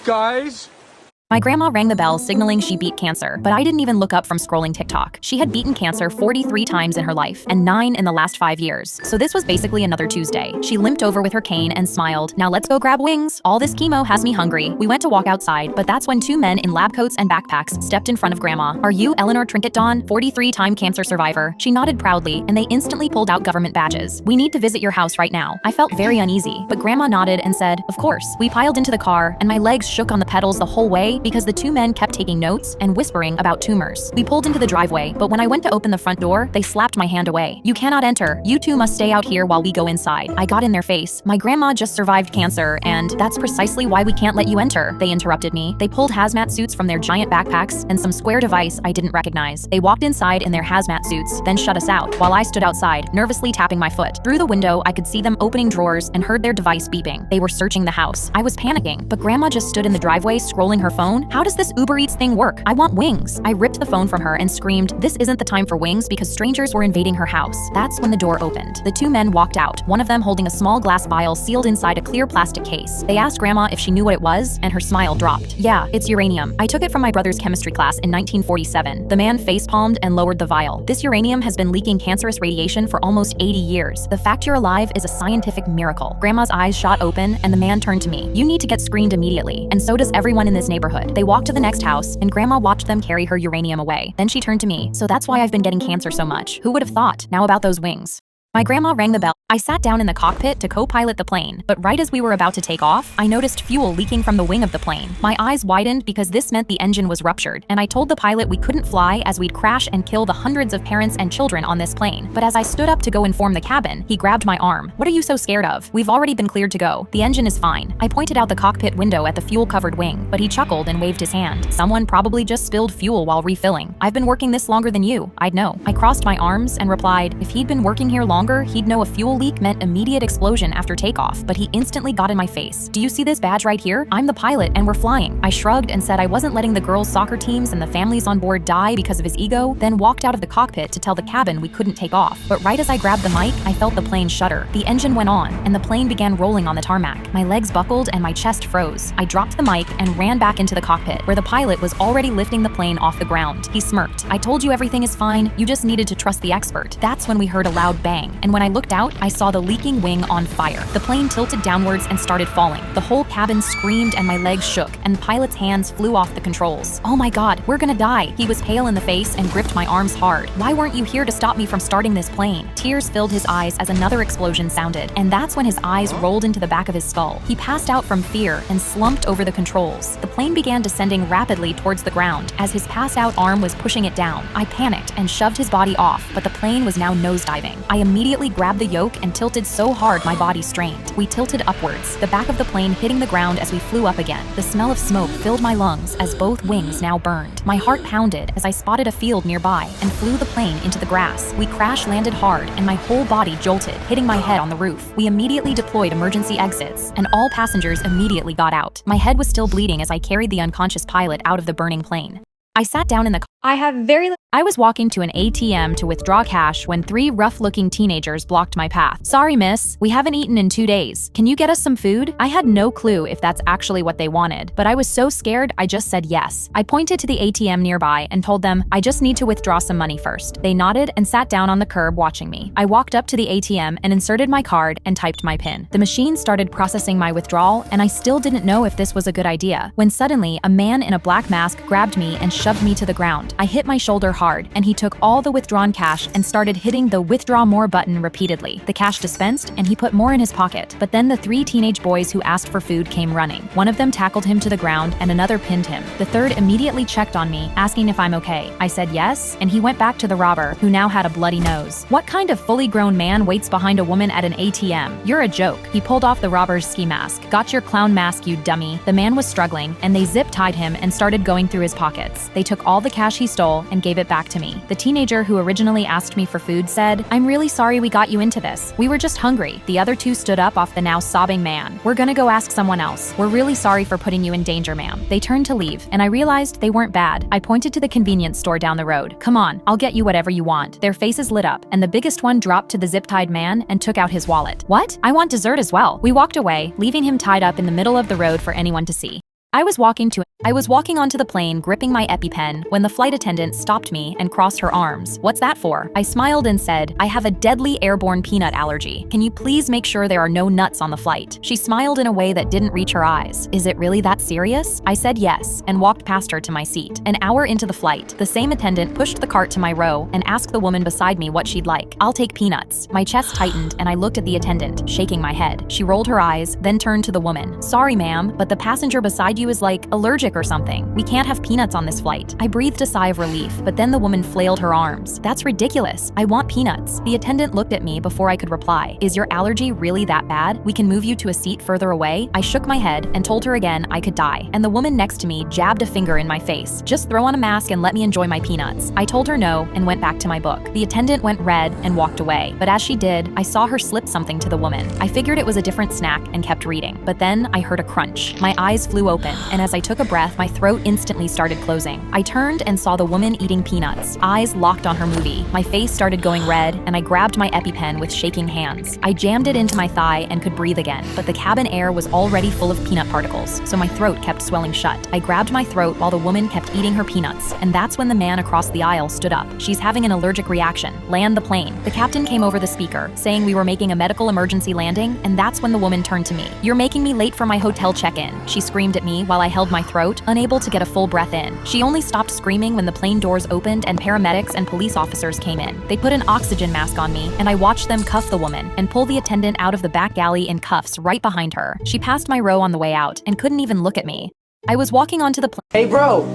Guys? My grandma rang the bell signaling she beat cancer, but I didn't even look up from scrolling TikTok. She had beaten cancer 43 times in her life, and 9 in the last 5 years. So this was basically another Tuesday. She limped over with her cane and smiled. "Now let's go grab wings. All this chemo has me hungry." We went to walk outside, but that's when 2 men in lab coats and backpacks stepped in front of Grandma. "Are you Eleanor Trinket Dawn, 43-time cancer survivor?" She nodded proudly, and they instantly pulled out government badges. "We need to visit your house right now." I felt very uneasy, but Grandma nodded and said, "Of course." We piled into the car, and my legs shook on the pedals the whole way because the 2 men kept taking notes and whispering about tumors. We pulled into the driveway, but when I went to open the front door, they slapped my hand away. "You cannot enter. You two must stay out here while we go inside." I got in their face. "My grandma just survived cancer, and that's precisely why we can't let you enter," they interrupted me. They pulled hazmat suits from their giant backpacks and some square device I didn't recognize. They walked inside in their hazmat suits, then shut us out, while I stood outside, nervously tapping my foot. Through the window, I could see them opening drawers and heard their device beeping. They were searching the house. I was panicking, but Grandma just stood in the driveway scrolling her phone. "How does this Uber Eats thing work? I want wings." I ripped the phone from her and screamed, "This isn't the time for wings," because strangers were invading her house. That's when the door opened. The 2 men walked out, one of them holding a small glass vial sealed inside a clear plastic case. They asked Grandma if she knew what it was, and her smile dropped. "Yeah, it's uranium. I took it from my brother's chemistry class in 1947. The man face-palmed and lowered the vial. "This uranium has been leaking cancerous radiation for almost 80 years. The fact you're alive is a scientific miracle." Grandma's eyes shot open, and the man turned to me. "You need to get screened immediately, and so does everyone in this neighborhood." They walked to the next house, and Grandma watched them carry her uranium away. Then she turned to me. "So that's why I've been getting cancer so much. Who would have thought? Now about those wings." My grandma rang the bell. I sat down in the cockpit to co-pilot the plane, but right as we were about to take off, I noticed fuel leaking from the wing of the plane. My eyes widened because this meant the engine was ruptured, and I told the pilot we couldn't fly as we'd crash and kill the hundreds of parents and children on this plane. But as I stood up to go inform the cabin, he grabbed my arm. "What are you so scared of? We've already been cleared to go. The engine is fine." I pointed out the cockpit window at the fuel-covered wing, but he chuckled and waved his hand. "Someone probably just spilled fuel while refilling. I've been working this longer than you. I'd know." I crossed my arms and replied, if he'd been working here longer, he'd know a fuel leak meant immediate explosion after takeoff, but he instantly got in my face. "Do you see this badge right here? I'm the pilot and we're flying." I shrugged and said I wasn't letting the girls' soccer teams and the families on board die because of his ego, then walked out of the cockpit to tell the cabin we couldn't take off. But right as I grabbed the mic, I felt the plane shudder. The engine went on, and the plane began rolling on the tarmac. My legs buckled and my chest froze. I dropped the mic and ran back into the cockpit, where the pilot was already lifting the plane off the ground. He smirked. "I told you everything is fine. You just needed to trust the expert." That's when we heard a loud bang, and when I looked out, I saw the leaking wing on fire. The plane tilted downwards and started falling. The whole cabin screamed and my legs shook, and the pilot's hands flew off the controls. "Oh my God, we're gonna die." He was pale in the face and gripped my arms hard. "Why weren't you here to stop me from starting this plane?" Tears filled his eyes as another explosion sounded, and that's when his eyes rolled into the back of his skull. He passed out from fear and slumped over the controls. The plane began descending rapidly towards the ground as his passed-out arm was pushing it down. I panicked and shoved his body off, but the plane was now nosediving. I immediately grabbed the yoke and tilted so hard my body strained. We tilted upwards, the back of the plane hitting the ground as we flew up again. The smell of smoke filled my lungs as both wings now burned. My heart pounded as I spotted a field nearby and flew the plane into the grass. We crash-landed hard and my whole body jolted, hitting my head on the roof. We immediately deployed emergency exits, and all passengers immediately got out. My head was still bleeding as I carried the unconscious pilot out of the burning plane. I sat down in the I was walking to an ATM to withdraw cash when 3 rough-looking teenagers blocked my path. "Sorry, miss, we haven't eaten in 2 days. Can you get us some food?" I had no clue if that's actually what they wanted, but I was so scared I just said yes. I pointed to the ATM nearby and told them, "I just need to withdraw some money first." They nodded and sat down on the curb watching me. I walked up to the ATM and inserted my card and typed my PIN. The machine started processing my withdrawal, and I still didn't know if this was a good idea, when suddenly a man in a black mask grabbed me and shoved me to the ground. I hit my shoulder hard, and he took all the withdrawn cash and started hitting the withdraw more button repeatedly. The cash dispensed, and he put more in his pocket. But then the 3 teenage boys who asked for food came running. One of them tackled him to the ground, and another pinned him. The third immediately checked on me, asking if I'm okay. I said yes, and he went back to the robber, who now had a bloody nose. "What kind of fully grown man waits behind a woman at an ATM? You're a joke." He pulled off the robber's ski mask. "Got your clown mask, you dummy." The man was struggling, and they zip-tied him and started going through his pockets. They took all the cash he stole and gave it back to me. The teenager who originally asked me for food said, "I'm really sorry we got you into this. We were just hungry." The other 2 stood up off the now sobbing man. "We're gonna go ask someone else. We're really sorry for putting you in danger, ma'am." They turned to leave, and I realized they weren't bad. I pointed to the convenience store down the road. "Come on, I'll get you whatever you want." Their faces lit up, and the biggest one dropped to the zip-tied man and took out his wallet. "What? I want dessert as well." We walked away, leaving him tied up in the middle of the road for anyone to see. I was walking onto the plane gripping my EpiPen when the flight attendant stopped me and crossed her arms. "What's that for?" I smiled and said, "I have a deadly airborne peanut allergy. Can you please make sure there are no nuts on the flight?" She smiled in a way that didn't reach her eyes. "Is it really that serious?" I said yes and walked past her to my seat. An hour into the flight, the same attendant pushed the cart to my row and asked the woman beside me what she'd like. "I'll take peanuts." My chest tightened and I looked at the attendant, shaking my head. She rolled her eyes, then turned to the woman. "Sorry, ma'am, but the passenger beside you is like allergic or something. We can't have peanuts on this flight." I breathed a sigh of relief, but then the woman flailed her arms. "That's ridiculous. I want peanuts." The attendant looked at me before I could reply. "Is your allergy really that bad? We can move you to a seat further away." I shook my head and told her again I could die, and the woman next to me jabbed a finger in my face. "Just throw on a mask and let me enjoy my peanuts." I told her no and went back to my book. The attendant went red and walked away, but as she did, I saw her slip something to the woman. I figured it was a different snack and kept reading, but then I heard a crunch. My eyes flew open, and as I took a breath, my throat instantly started closing. I turned and saw the woman eating peanuts, eyes locked on her movie. My face started going red, and I grabbed my EpiPen with shaking hands. I jammed it into my thigh and could breathe again, but the cabin air was already full of peanut particles, so my throat kept swelling shut. I grabbed my throat while the woman kept eating her peanuts, and that's when the man across the aisle stood up. "She's having an allergic reaction. Land the plane." The captain came over the speaker, saying we were making a medical emergency landing, and that's when the woman turned to me. "You're making me late for my hotel check-in," she screamed at me while I held my throat, unable to get a full breath in. She only stopped screaming when the plane doors opened and paramedics and police officers came in. They put an oxygen mask on me, and I watched them cuff the woman and pull the attendant out of the back galley in cuffs right behind her. She passed my row on the way out and couldn't even look at me. I was walking onto the plane. Hey bro,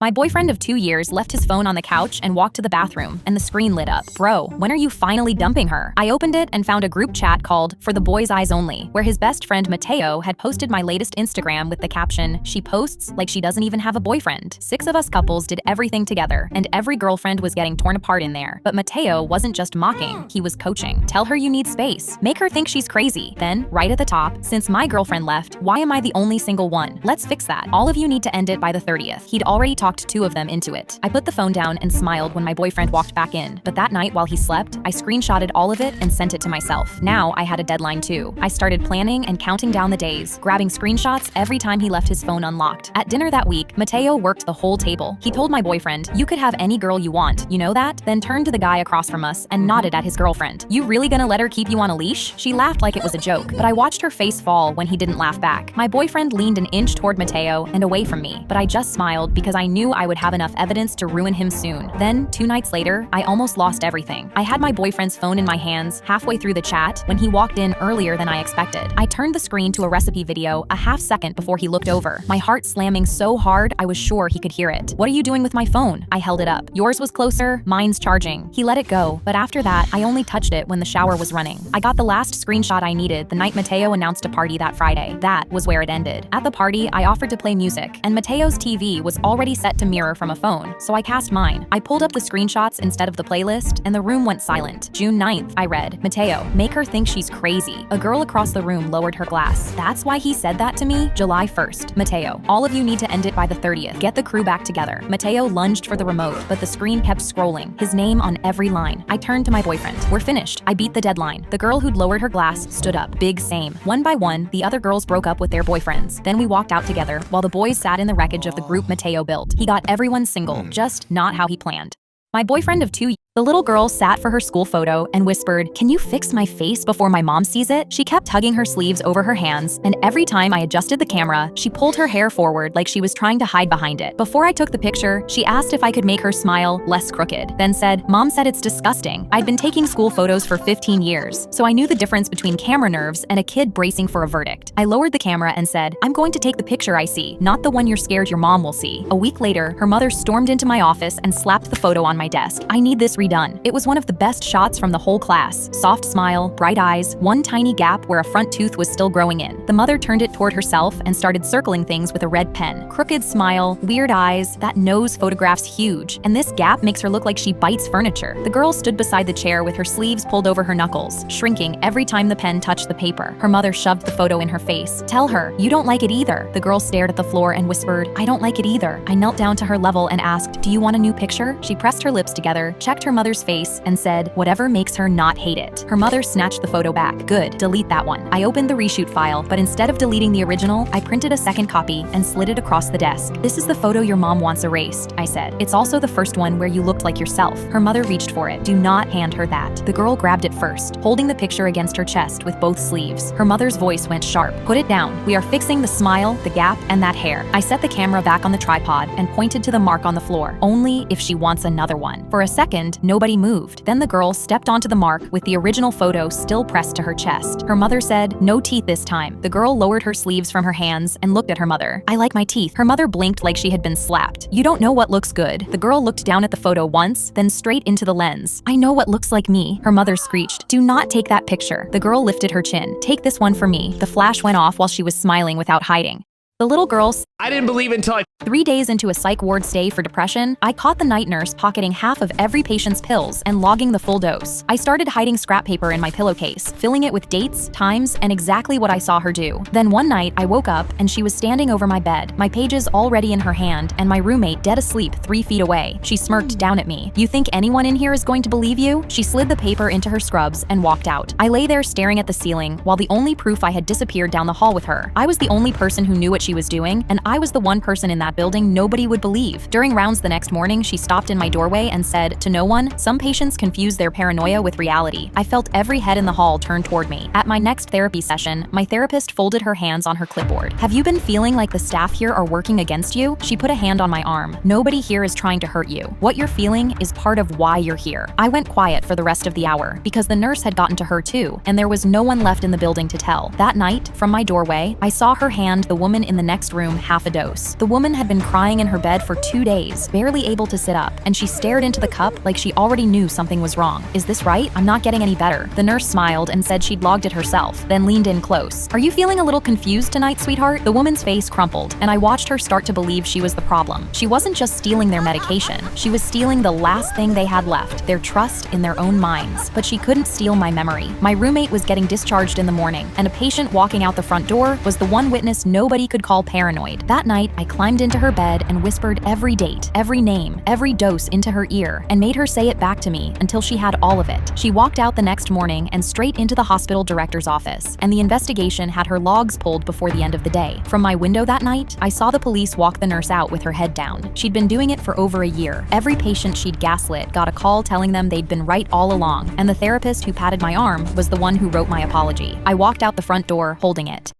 My boyfriend of 2 years left his phone on the couch and walked to the bathroom, and the screen lit up. "Bro, when are you finally dumping her?" I opened it and found a group chat called For the Boys' Eyes Only, where his best friend Mateo had posted my latest Instagram with the caption, "She posts like she doesn't even have a boyfriend." 6 of us couples did everything together, and every girlfriend was getting torn apart in there. But Mateo wasn't just mocking, he was coaching. "Tell her you need space. Make her think she's crazy." Then, right at the top, "Since my girlfriend left, why am I the only single one? Let's fix that. All of you need to end it by the 30th. He'd already talked 2 of them into it. I put the phone down and smiled when my boyfriend walked back in, but that night while he slept, I screenshotted all of it and sent it to myself. Now I had a deadline too. I started planning and counting down the days, grabbing screenshots every time he left his phone unlocked. At dinner that week, Mateo worked the whole table. He told my boyfriend, "You could have any girl you want, you know that?" Then turned to the guy across from us and nodded at his girlfriend. "You really gonna let her keep you on a leash?" She laughed like it was a joke, but I watched her face fall when he didn't laugh back. My boyfriend leaned an inch toward Mateo and away from me, but I just smiled because I knew I would have enough evidence to ruin him soon. Then, 2 nights later, I almost lost everything. I had my boyfriend's phone in my hands halfway through the chat when he walked in earlier than I expected. I turned the screen to a recipe video a half second before he looked over, my heart slamming so hard I was sure he could hear it. "What are you doing with my phone?" I held it up. "Yours was closer, mine's charging." He let it go, but after that, I only touched it when the shower was running. I got the last screenshot I needed the night Mateo announced a party that Friday. That was where it ended. At the party, I offered to play music, and Mateo's TV was already set to mirror from a phone, so I cast mine. I pulled up the screenshots instead of the playlist, and the room went silent. June 9th, I read, "Mateo, make her think she's crazy." A girl across the room lowered her glass. "That's why he said that to me?" July 1st, Mateo, all of you need to end it by the 30th. Get the crew back together. Mateo lunged for the remote, but the screen kept scrolling, his name on every line. I turned to my boyfriend. "We're finished. I beat the deadline." The girl who'd lowered her glass stood up. Big same. One by one, the other girls broke up with their boyfriends. Then we walked out together, while the boys sat in the wreckage of the group Mateo built. He got everyone single, just not how he planned. My boyfriend of 2 years. The little girl sat for her school photo and whispered, "Can you fix my face before my mom sees it?" She kept tugging her sleeves over her hands, and every time I adjusted the camera, she pulled her hair forward like she was trying to hide behind it. Before I took the picture, she asked if I could make her smile less crooked, then said, "Mom said it's disgusting." I'd been taking school photos for 15 years, so I knew the difference between camera nerves and a kid bracing for a verdict. I lowered the camera and said, "I'm going to take the picture I see, not the one you're scared your mom will see." A week later, her mother stormed into my office and slapped the photo on my desk. "I need this redone." It was one of the best shots from the whole class. Soft smile, bright eyes, one tiny gap where a front tooth was still growing in. The mother turned it toward herself and started circling things with a red pen. Crooked smile, weird eyes, that nose photographs huge, and this gap makes her look like she bites furniture. The girl stood beside the chair with her sleeves pulled over her knuckles, shrinking every time the pen touched the paper. Her mother shoved the photo in her face. "Tell her, you don't like it either." The girl stared at the floor and whispered, "I don't like it either." I knelt down to her level and asked, "Do you want a new picture?" She pressed her lips together, checked her mother's face, and said, "Whatever makes her not hate it." Her mother snatched the photo back. "Good, delete that one." I opened the reshoot file, but instead of deleting the original, I printed a second copy and slid it across the desk. "This is the photo your mom wants erased," I said. "It's also the first one where you looked like yourself." Her mother reached for it. "Do not hand her that." The girl grabbed it first, holding the picture against her chest with both sleeves. Her mother's voice went sharp. "Put it down. We are fixing the smile, the gap, and that hair." I set the camera back on the tripod and pointed to the mark on the floor. "Only if she wants another one." For a second, nobody moved. Then the girl stepped onto the mark with the original photo still pressed to her chest. Her mother said, "No teeth this time." The girl lowered her sleeves from her hands and looked at her mother. "I like my teeth." Her mother blinked like she had been slapped. "You don't know what looks good." The girl looked down at the photo once, then straight into the lens. "I know what looks like me." Her mother screeched, "Do not take that picture." The girl lifted her chin. "Take this one for me." The flash went off while she was smiling without hiding. The little girl I didn't believe until I 3 days into a psych ward stay for depression, I caught the night nurse pocketing half of every patient's pills and logging the full dose. I started hiding scrap paper in my pillowcase, filling it with dates, times, and exactly what I saw her do. Then one night, I woke up and she was standing over my bed, my pages already in her hand, and my roommate dead asleep 3 feet away. She smirked down at me. "You think anyone in here is going to believe you?" She slid the paper into her scrubs and walked out. I lay there staring at the ceiling while the only proof I had disappeared down the hall with her. I was the only person who knew what she was doing, and I was the one person in that building nobody would believe. During rounds the next morning, she stopped in my doorway and said, to no one, "Some patients confuse their paranoia with reality." I felt every head in the hall turn toward me. At my next therapy session, my therapist folded her hands on her clipboard. "Have you been feeling like the staff here are working against you?" She put a hand on my arm. "Nobody here is trying to hurt you. What you're feeling is part of why you're here." I went quiet for the rest of the hour because the nurse had gotten to her too, and there was no one left in the building to tell. That night, from my doorway, I saw her hand the woman in the next room half a dose. The woman had been crying in her bed for 2 days, barely able to sit up, and she stared into the cup like she already knew something was wrong. "Is this right? I'm not getting any better." The nurse smiled and said she'd logged it herself, then leaned in close. "Are you feeling a little confused tonight, sweetheart?" The woman's face crumpled, and I watched her start to believe she was the problem. She wasn't just stealing their medication, she was stealing the last thing they had left, their trust in their own minds. But she couldn't steal my memory. My roommate was getting discharged in the morning, and a patient walking out the front door was the one witness nobody could call paranoid. That night, I climbed into her bed and whispered every date, every name, every dose into her ear, and made her say it back to me until she had all of it. She walked out the next morning and straight into the hospital director's office, and the investigation had her logs pulled before the end of the day. From my window that night, I saw the police walk the nurse out with her head down. She'd been doing it for over a year. Every patient she'd gaslit got a call telling them they'd been right all along, and the therapist who patted my arm was the one who wrote my apology. I walked out the front door holding it.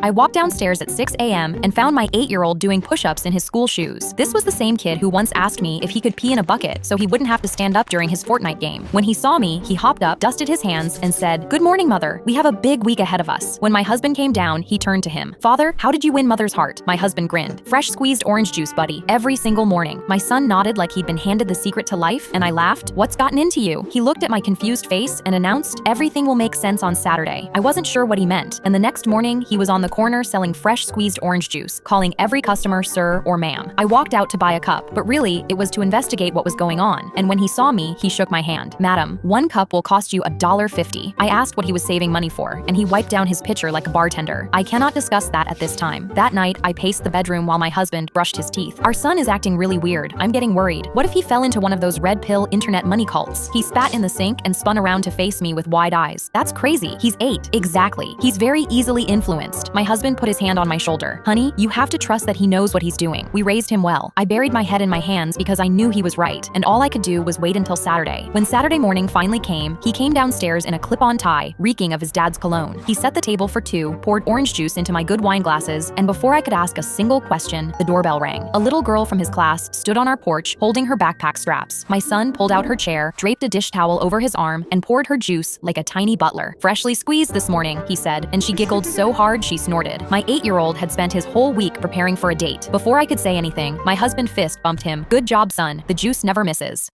I walked downstairs at 6 a.m. and found my 8-year-old doing push-ups in his school shoes. This was the same kid who once asked me if he could pee in a bucket so he wouldn't have to stand up during his Fortnite game. When he saw me, he hopped up, dusted his hands, and said, "Good morning, Mother. We have a big week ahead of us." When my husband came down, he turned to him. "Father, how did you win Mother's heart?" My husband grinned. "Fresh squeezed orange juice, buddy. Every single morning." My son nodded like he'd been handed the secret to life, and I laughed. "What's gotten into you?" He looked at my confused face and announced, "Everything will make sense on Saturday." I wasn't sure what he meant, and the next morning, he was on the corner selling fresh squeezed orange juice, calling every customer sir or ma'am. I walked out to buy a cup, but really, it was to investigate what was going on, and when he saw me, he shook my hand. "Madam, 1 cup will cost you $1.50. I asked what he was saving money for, and he wiped down his pitcher like a bartender. "I cannot discuss that at this time." That night, I paced the bedroom while my husband brushed his teeth. "Our son is acting really weird. I'm getting worried. What if he fell into one of those red pill internet money cults?" He spat in the sink and spun around to face me with wide eyes. "That's crazy. He's 8. Exactly. He's very easily influenced." My husband put his hand on my shoulder. "Honey, you have to trust that he knows what he's doing. We raised him well." I buried my head in my hands because I knew he was right, and all I could do was wait until Saturday. When Saturday morning finally came, he came downstairs in a clip-on tie, reeking of his dad's cologne. He set the table for 2, poured orange juice into my good wine glasses, and before I could ask a single question, the doorbell rang. A little girl from his class stood on our porch, holding her backpack straps. My son pulled out her chair, draped a dish towel over his arm, and poured her juice like a tiny butler. "Freshly squeezed this morning," he said, and she giggled so hard she snorted. My 8-year-old had spent his whole week preparing for a date. Before I could say anything, my husband fist bumped him. "Good job, son. The juice never misses."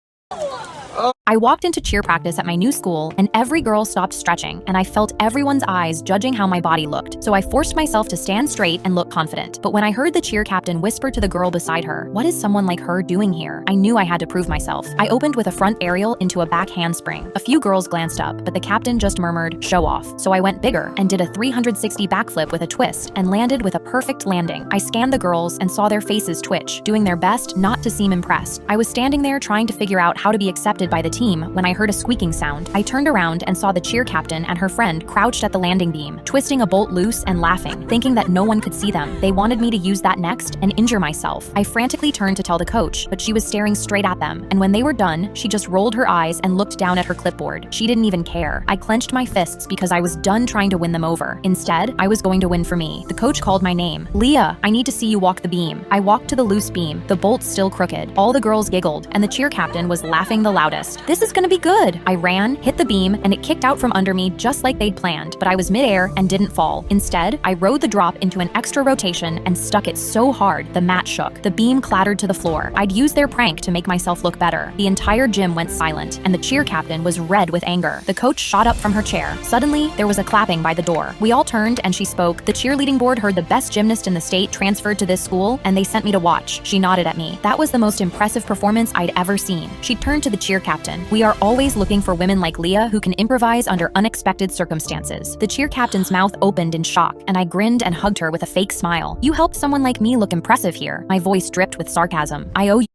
I walked into cheer practice at my new school, and every girl stopped stretching, and I felt everyone's eyes judging how my body looked. So I forced myself to stand straight and look confident. But when I heard the cheer captain whisper to the girl beside her, "What is someone like her doing here?" I knew I had to prove myself. I opened with a front aerial into a back handspring. A few girls glanced up, but the captain just murmured, "Show off." So I went bigger and did a 360 backflip with a twist and landed with a perfect landing. I scanned the girls and saw their faces twitch, doing their best not to seem impressed. I was standing there trying to figure out how to be accepted by the team when I heard a squeaking sound. I turned around and saw the cheer captain and her friend crouched at the landing beam, twisting a bolt loose and laughing, thinking that no one could see them. They wanted me to use that next and injure myself. I frantically turned to tell the coach, but she was staring straight at them, and when they were done, she just rolled her eyes and looked down at her clipboard. She didn't even care. I clenched my fists because I was done trying to win them over. Instead, I was going to win for me. The coach called my name. "Leah, I need to see you walk the beam." I walked to the loose beam, the bolt still crooked. All the girls giggled, and the cheer captain was laughing the loudest. "This is gonna be good." I ran, hit the beam, and it kicked out from under me just like they'd planned, but I was midair and didn't fall. Instead, I rode the drop into an extra rotation and stuck it so hard the mat shook. The beam clattered to the floor. I'd used their prank to make myself look better. The entire gym went silent, and the cheer captain was red with anger. The coach shot up from her chair. Suddenly, there was a clapping by the door. We all turned and she spoke. "The cheerleading board heard the best gymnast in the state transferred to this school, and they sent me to watch." She nodded at me. That was the most impressive performance I'd ever seen. She turned to the cheer captain. "We are always looking for women like Leah who can improvise under unexpected circumstances." The cheer captain's mouth opened in shock, and I grinned and hugged her with a fake smile. "You helped someone like me look impressive here." My voice dripped with sarcasm. "I owe you."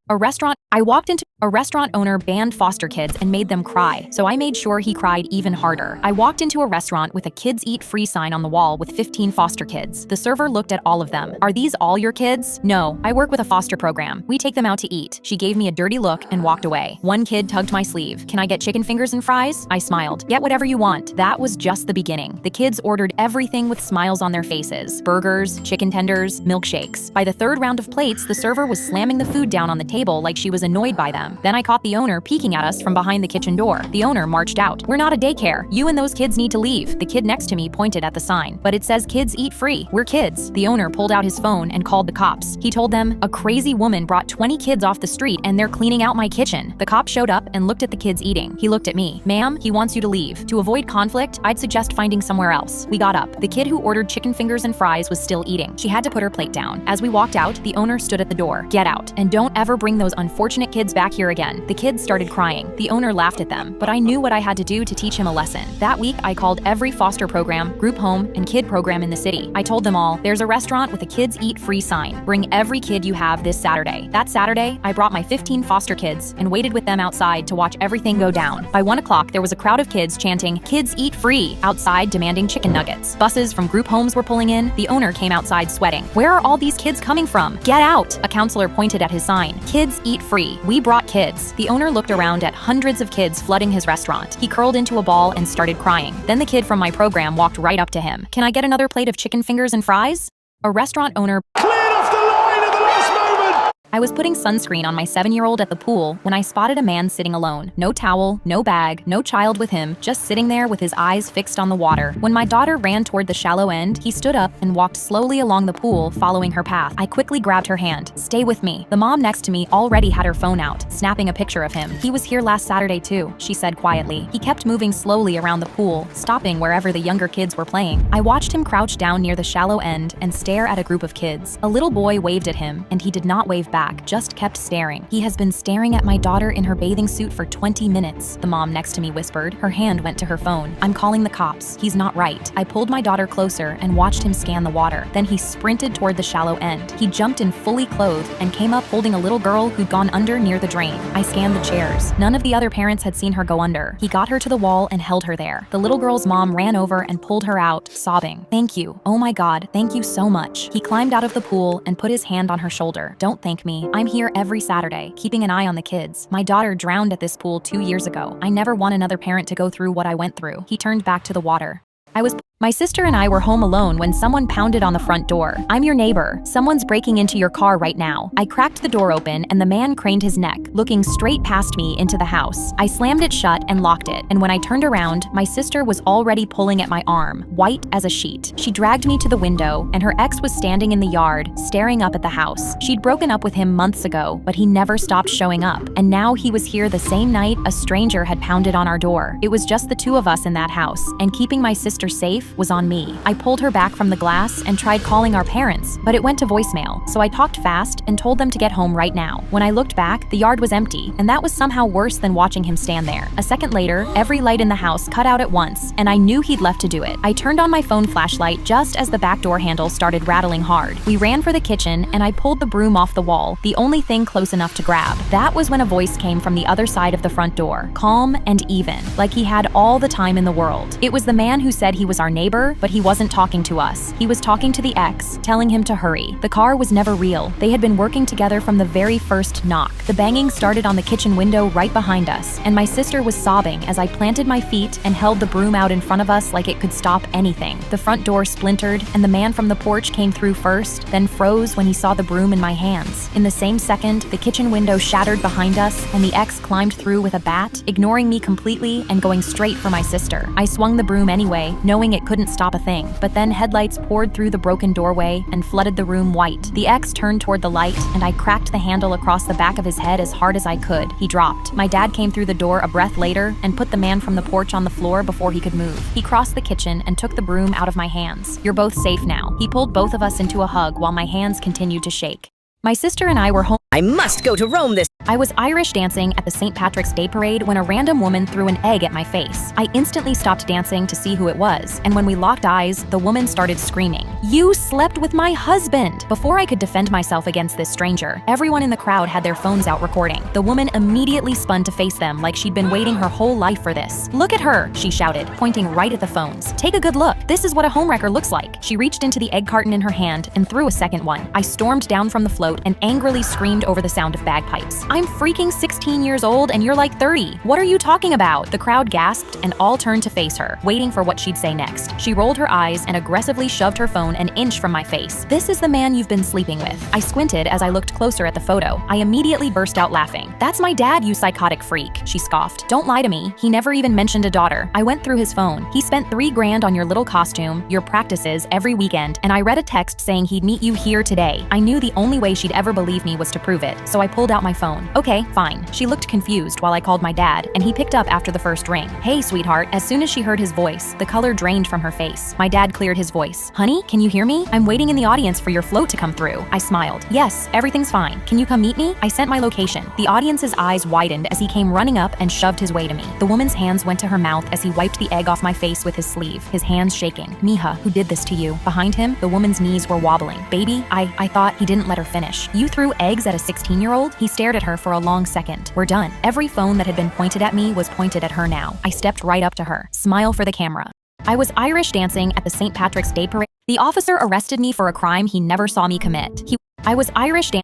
I walked into a restaurant owner banned foster kids and made them cry, so I made sure he cried even harder. I walked into a restaurant with a kids eat free sign on the wall with 15 foster kids. The server looked at all of them. "Are these all your kids?" "No, I work with a foster program. We take them out to eat." She gave me a dirty look and walked away. One kid tugged my sleeve. "Can I get chicken fingers and fries?" I smiled. "Get whatever you want." That was just the beginning. The kids ordered everything with smiles on their faces. Burgers, chicken tenders, milkshakes. By the third round of plates, the server was slamming the food down on the table like she was annoyed by them. Then I caught the owner peeking at us from behind the kitchen door. The owner marched out. "We're not a daycare. You and those kids need to leave." The kid next to me pointed at the sign. "But it says kids eat free. We're kids." The owner pulled out his phone and called the cops. He told them, "A crazy woman brought 20 kids off the street and they're cleaning out my kitchen." The cop showed up and looked at the kids eating. He looked at me. "Ma'am, he wants you to leave. To avoid conflict, I'd suggest finding somewhere else." We got up. The kid who ordered chicken fingers and fries was still eating. She had to put her plate down. As we walked out, the owner stood at the door. "Get out, and don't ever bring those unfortunate kids back here again." The kids started crying. The owner laughed at them, but I knew what I had to do to teach him a lesson. That week, I called every foster program, group home, and kid program in the city. I told them all, "There's a restaurant with a kids eat free sign. Bring every kid you have this Saturday." That Saturday, I brought my 15 foster kids and waited with them outside to watch everything go down. By 1 o'clock, there was a crowd of kids chanting, "Kids eat free," outside demanding chicken nuggets. Buses from group homes were pulling in. The owner came outside sweating. "Where are all these kids coming from? Get out!" A counselor pointed at his sign. "Kids eat free. We brought kids." The owner looked around at hundreds of kids flooding his restaurant. He curled into a ball and started crying. Then the kid from my program walked right up to him. "Can I get another plate of chicken fingers and fries?" A restaurant owner Cleared off the line at the last moment! I was putting sunscreen on my 7-year-old at the pool when I spotted a man sitting alone. No towel, no bag, no child with him, just sitting there with his eyes fixed on the water. When my daughter ran toward the shallow end, he stood up and walked slowly along the pool, following her path. I quickly grabbed her hand. "Stay with me." The mom next to me already had her phone out, snapping a picture of him. "He was here last Saturday too," she said quietly. He kept moving slowly around the pool, stopping wherever the younger kids were playing. I watched him crouch down near the shallow end and stare at a group of kids. A little boy waved at him, and he did not wave back, just kept staring. "He has been staring at my daughter in her bathing suit for 20 minutes, the mom next to me whispered. Her hand went to her phone. "I'm calling the cops. He's not right." I pulled my daughter closer and watched him scan the water. Then he sprinted toward the shallow end. He jumped in fully clothed and came up holding a little girl who'd gone under near the drain. I scanned the chairs. None of the other parents had seen her go under. He got her to the wall and held her there. The little girl's mom ran over and pulled her out, sobbing. "Thank you. Oh my God, thank you so much." He climbed out of the pool and put his hand on her shoulder. "Don't thank me. I'm here every Saturday, keeping an eye on the kids. My daughter drowned at this pool 2 years ago. I never want another parent to go through what I went through." He turned back to the water. My sister and I were home alone when someone pounded on the front door. "I'm your neighbor. Someone's breaking into your car right now." I cracked the door open and the man craned his neck, looking straight past me into the house. I slammed it shut and locked it, and when I turned around, my sister was already pulling at my arm, white as a sheet. She dragged me to the window, and her ex was standing in the yard, staring up at the house. She'd broken up with him months ago, but he never stopped showing up, and now he was here the same night a stranger had pounded on our door. It was just the two of us in that house, and keeping my sister safe was on me. I pulled her back from the glass and tried calling our parents, but it went to voicemail, so I talked fast and told them to get home right now. When I looked back, the yard was empty, and that was somehow worse than watching him stand there. A second later, every light in the house cut out at once, and I knew he'd left to do it. I turned on my phone flashlight just as the back door handle started rattling hard. We ran for the kitchen, and I pulled the broom off the wall, the only thing close enough to grab. That was when a voice came from the other side of the front door, calm and even, like he had all the time in the world. It was the man who said he was our neighbor, but he wasn't talking to us. He was talking to the ex, telling him to hurry. The car was never real. They had been working together from the very first knock. The banging started on the kitchen window right behind us, and my sister was sobbing as I planted my feet and held the broom out in front of us like it could stop anything. The front door splintered, and the man from the porch came through first, then froze when he saw the broom in my hands. In the same second, the kitchen window shattered behind us, and the ex climbed through with a bat, ignoring me completely and going straight for my sister. I swung the broom anyway, knowing it couldn't stop a thing. But then headlights poured through the broken doorway and flooded the room white. The ex turned toward the light, and I cracked the handle across the back of his head as hard as I could. He dropped. My dad came through the door a breath later and put the man from the porch on the floor before he could move. He crossed the kitchen and took the broom out of my hands. "You're both safe now." He pulled both of us into a hug while my hands continued to shake. My sister and I were home. I must go to Rome this. I was Irish dancing at the St. Patrick's Day Parade when a random woman threw an egg at my face. I instantly stopped dancing to see who it was, and when we locked eyes, the woman started screaming, "You slept with my husband!" Before I could defend myself against this stranger, everyone in the crowd had their phones out recording. The woman immediately spun to face them like she'd been waiting her whole life for this. "Look at her," she shouted, pointing right at the phones. "Take a good look. This is what a homewrecker looks like." She reached into the egg carton in her hand and threw a second one. I stormed down from the float and angrily screamed over the sound of bagpipes. "I'm freaking 16 years old and you're like 30. What are you talking about?" The crowd gasped and all turned to face her, waiting for what she'd say next. She rolled her eyes and aggressively shoved her phone an inch from my face. "This is the man you've been sleeping with." I squinted as I looked closer at the photo. I immediately burst out laughing. "That's my dad, you psychotic freak," she scoffed. "Don't lie to me. He never even mentioned a daughter." I went through his phone. "He spent $3,000 on your little costume, your practices every weekend, and I read a text saying he'd meet you here today." I knew the only way she'd ever believe me was to prove it, so I pulled out my phone. "Okay, fine." She looked confused while I called my dad, and he picked up after the first ring. "Hey, sweetheart." As soon as she heard his voice, the color drained from her face. My dad cleared his voice. "Honey, can you hear me? I'm waiting in the audience for your float to come through." I smiled. "Yes, everything's fine. Can you come meet me?" I sent my location. The audience's eyes widened as he came running up and shoved his way to me. The woman's hands went to her mouth as he wiped the egg off my face with his sleeve, his hands shaking. "Mija, who did this to you?" Behind him, the woman's knees were wobbling. "Baby, I thought." He didn't let her finish. "You threw eggs at a 16-year-old?" He stared at her for a long second. "We're done." Every phone that had been pointed at me was pointed at her now. I stepped right up to her. "Smile for the camera." I was Irish dancing at the St. Patrick's Day Parade. The officer arrested me for a crime he never saw me commit. I was Irish dancing.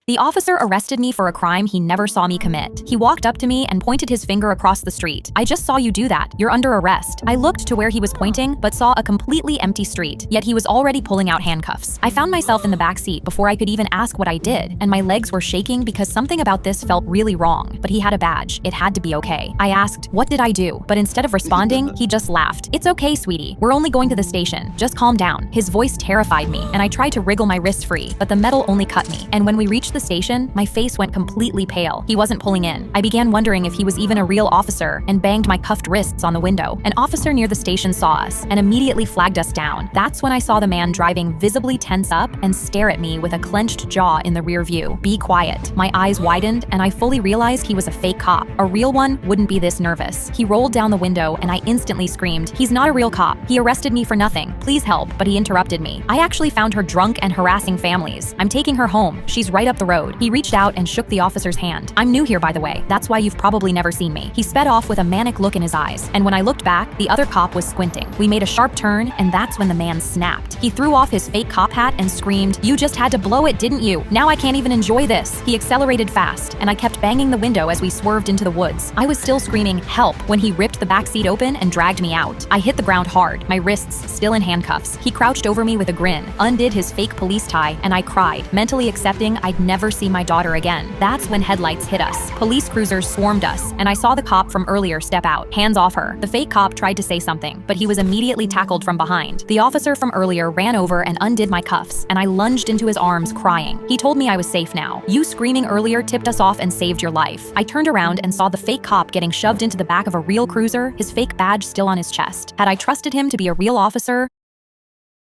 The officer arrested me for a crime he never saw me commit. He walked up to me and pointed his finger across the street. "I just saw you do that. You're under arrest." I looked to where he was pointing, but saw a completely empty street, yet he was already pulling out handcuffs. I found myself in the back seat before I could even ask what I did, and my legs were shaking because something about this felt really wrong. But he had a badge. It had to be okay. I asked, "What did I do?" But instead of responding, he just laughed. "It's okay, sweetie. We're only going to the station. Just calm down." His voice terrified me, and I tried to wriggle my wrist free, but the metal only cut me. And when we reached the station, my face went completely pale. He wasn't pulling in. I began wondering if he was even a real officer and banged my cuffed wrists on the window. An officer near the station saw us and immediately flagged us down. That's when I saw the man driving visibly tense up and stare at me with a clenched jaw in the rear view. "Be quiet." My eyes widened and I fully realized he was a fake cop. A real one wouldn't be this nervous. He rolled down the window and I instantly screamed, "He's not a real cop. He arrested me for nothing. Please help." But he interrupted me. "I actually found her drunk and harassing families. I'm taking her home. She's right up the the road. He reached out and shook the officer's hand. "I'm new here, by the way. That's why you've probably never seen me." He sped off with a manic look in his eyes, and when I looked back, the other cop was squinting. We made a sharp turn, and that's when the man snapped. He threw off his fake cop hat and screamed, "You just had to blow it, didn't you? Now I can't even enjoy this." He accelerated fast, and I kept banging the window as we swerved into the woods. I was still screaming, "Help," when he ripped the back seat open and dragged me out. I hit the ground hard, my wrists still in handcuffs. He crouched over me with a grin, undid his fake police tie, and I cried, mentally accepting I'd never see my daughter again. That's when headlights hit us. Police cruisers swarmed us, and I saw the cop from earlier step out. "Hands off her." The fake cop tried to say something, but he was immediately tackled from behind. The officer from earlier ran over and undid my cuffs, and I lunged into his arms crying. He told me I was safe now. "You screaming earlier tipped us off and saved your life." I turned around and saw the fake cop getting shoved into the back of a real cruiser, his fake badge still on his chest. Had I trusted him to be a real officer,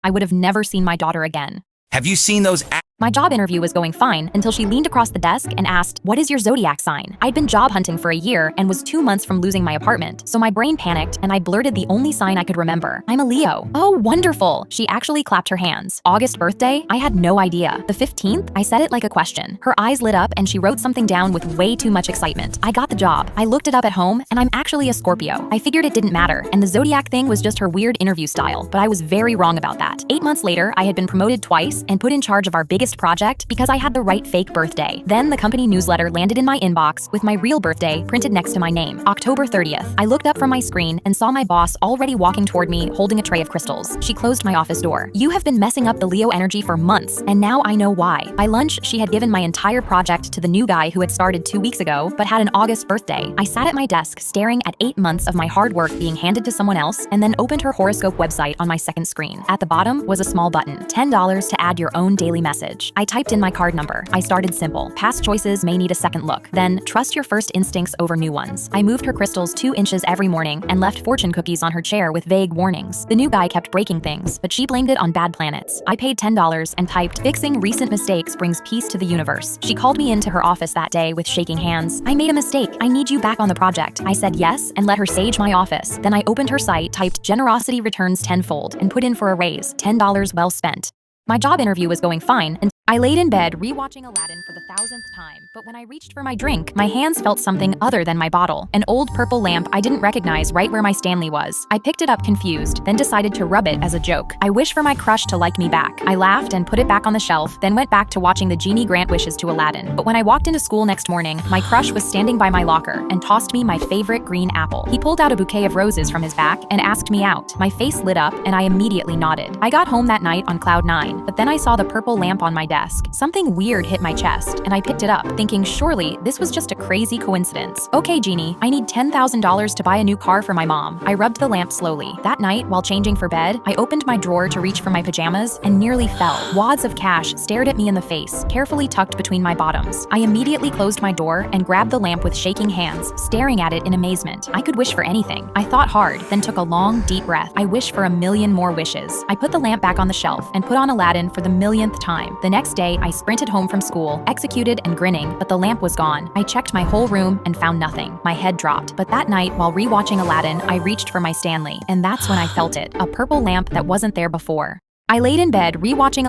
I would have never seen my daughter again. Have you seen those My job interview was going fine until she leaned across the desk and asked, "What is your zodiac sign?" I'd been job hunting for a year and was 2 months from losing my apartment, so my brain panicked and I blurted the only sign I could remember. "I'm a Leo." "Oh, wonderful." She actually clapped her hands. "August birthday?" I had no idea. "The 15th? I said it like a question. Her eyes lit up and she wrote something down with way too much excitement. I got the job. I looked it up at home and I'm actually a Scorpio. I figured it didn't matter and the zodiac thing was just her weird interview style, but I was very wrong about that. 8 months later, I had been promoted twice and put in charge of our biggest project because I had the right fake birthday. Then the company newsletter landed in my inbox with my real birthday printed next to my name, October 30th. I looked up from my screen and saw my boss already walking toward me holding a tray of crystals. She closed my office door. "You have been messing up the Leo energy for months, and now I know why." By lunch, she had given my entire project to the new guy who had started 2 weeks ago but had an August birthday. I sat at my desk staring at 8 months of my hard work being handed to someone else and then opened her horoscope website on my second screen. At the bottom was a small button, $10 to add your own daily message. I typed in my card number. I started simple. Past choices may need a second look. Then, trust your first instincts over new ones. I moved her crystals 2 inches every morning and left fortune cookies on her chair with vague warnings. The new guy kept breaking things, but she blamed it on bad planets. I paid $10 and typed, "Fixing recent mistakes brings peace to the universe." She called me into her office that day with shaking hands. "I made a mistake. I need you back on the project." I said yes and let her sage my office. Then I opened her site, typed "Generosity returns tenfold" and put in for a raise, $10 well spent. My job interview was going fine, and I laid in bed rewatching Aladdin for the 1000th time, but when I reached for my drink, my hands felt something other than my bottle. An old purple lamp I didn't recognize right where my Stanley was. I picked it up confused, then decided to rub it as a joke. I wish for my crush to like me back. I laughed and put it back on the shelf, then went back to watching the genie grant wishes to Aladdin. But when I walked into school next morning, my crush was standing by my locker and tossed me my favorite green apple. He pulled out a bouquet of roses from his back and asked me out. My face lit up and I immediately nodded. I got home that night on cloud 9, but then I saw the purple lamp on my desk. Something weird hit my chest, and I picked it up, thinking surely this was just a crazy coincidence. "Okay, Genie, I need $10,000 to buy a new car for my mom." I rubbed the lamp slowly. That night, while changing for bed, I opened my drawer to reach for my pajamas and nearly fell. Wads of cash stared at me in the face, carefully tucked between my bottoms. I immediately closed my door and grabbed the lamp with shaking hands, staring at it in amazement. I could wish for anything. I thought hard, then took a long, deep breath. I wished for a million more wishes. I put the lamp back on the shelf and put on Aladdin for the millionth time. The next day, I sprinted home from school, executed and grinning, but the lamp was gone. I checked my whole room and found nothing. My head dropped. But that night, while rewatching Aladdin, I reached for my Stanley, and that's when I felt it, a purple lamp that wasn't there before. I laid in bed rewatching.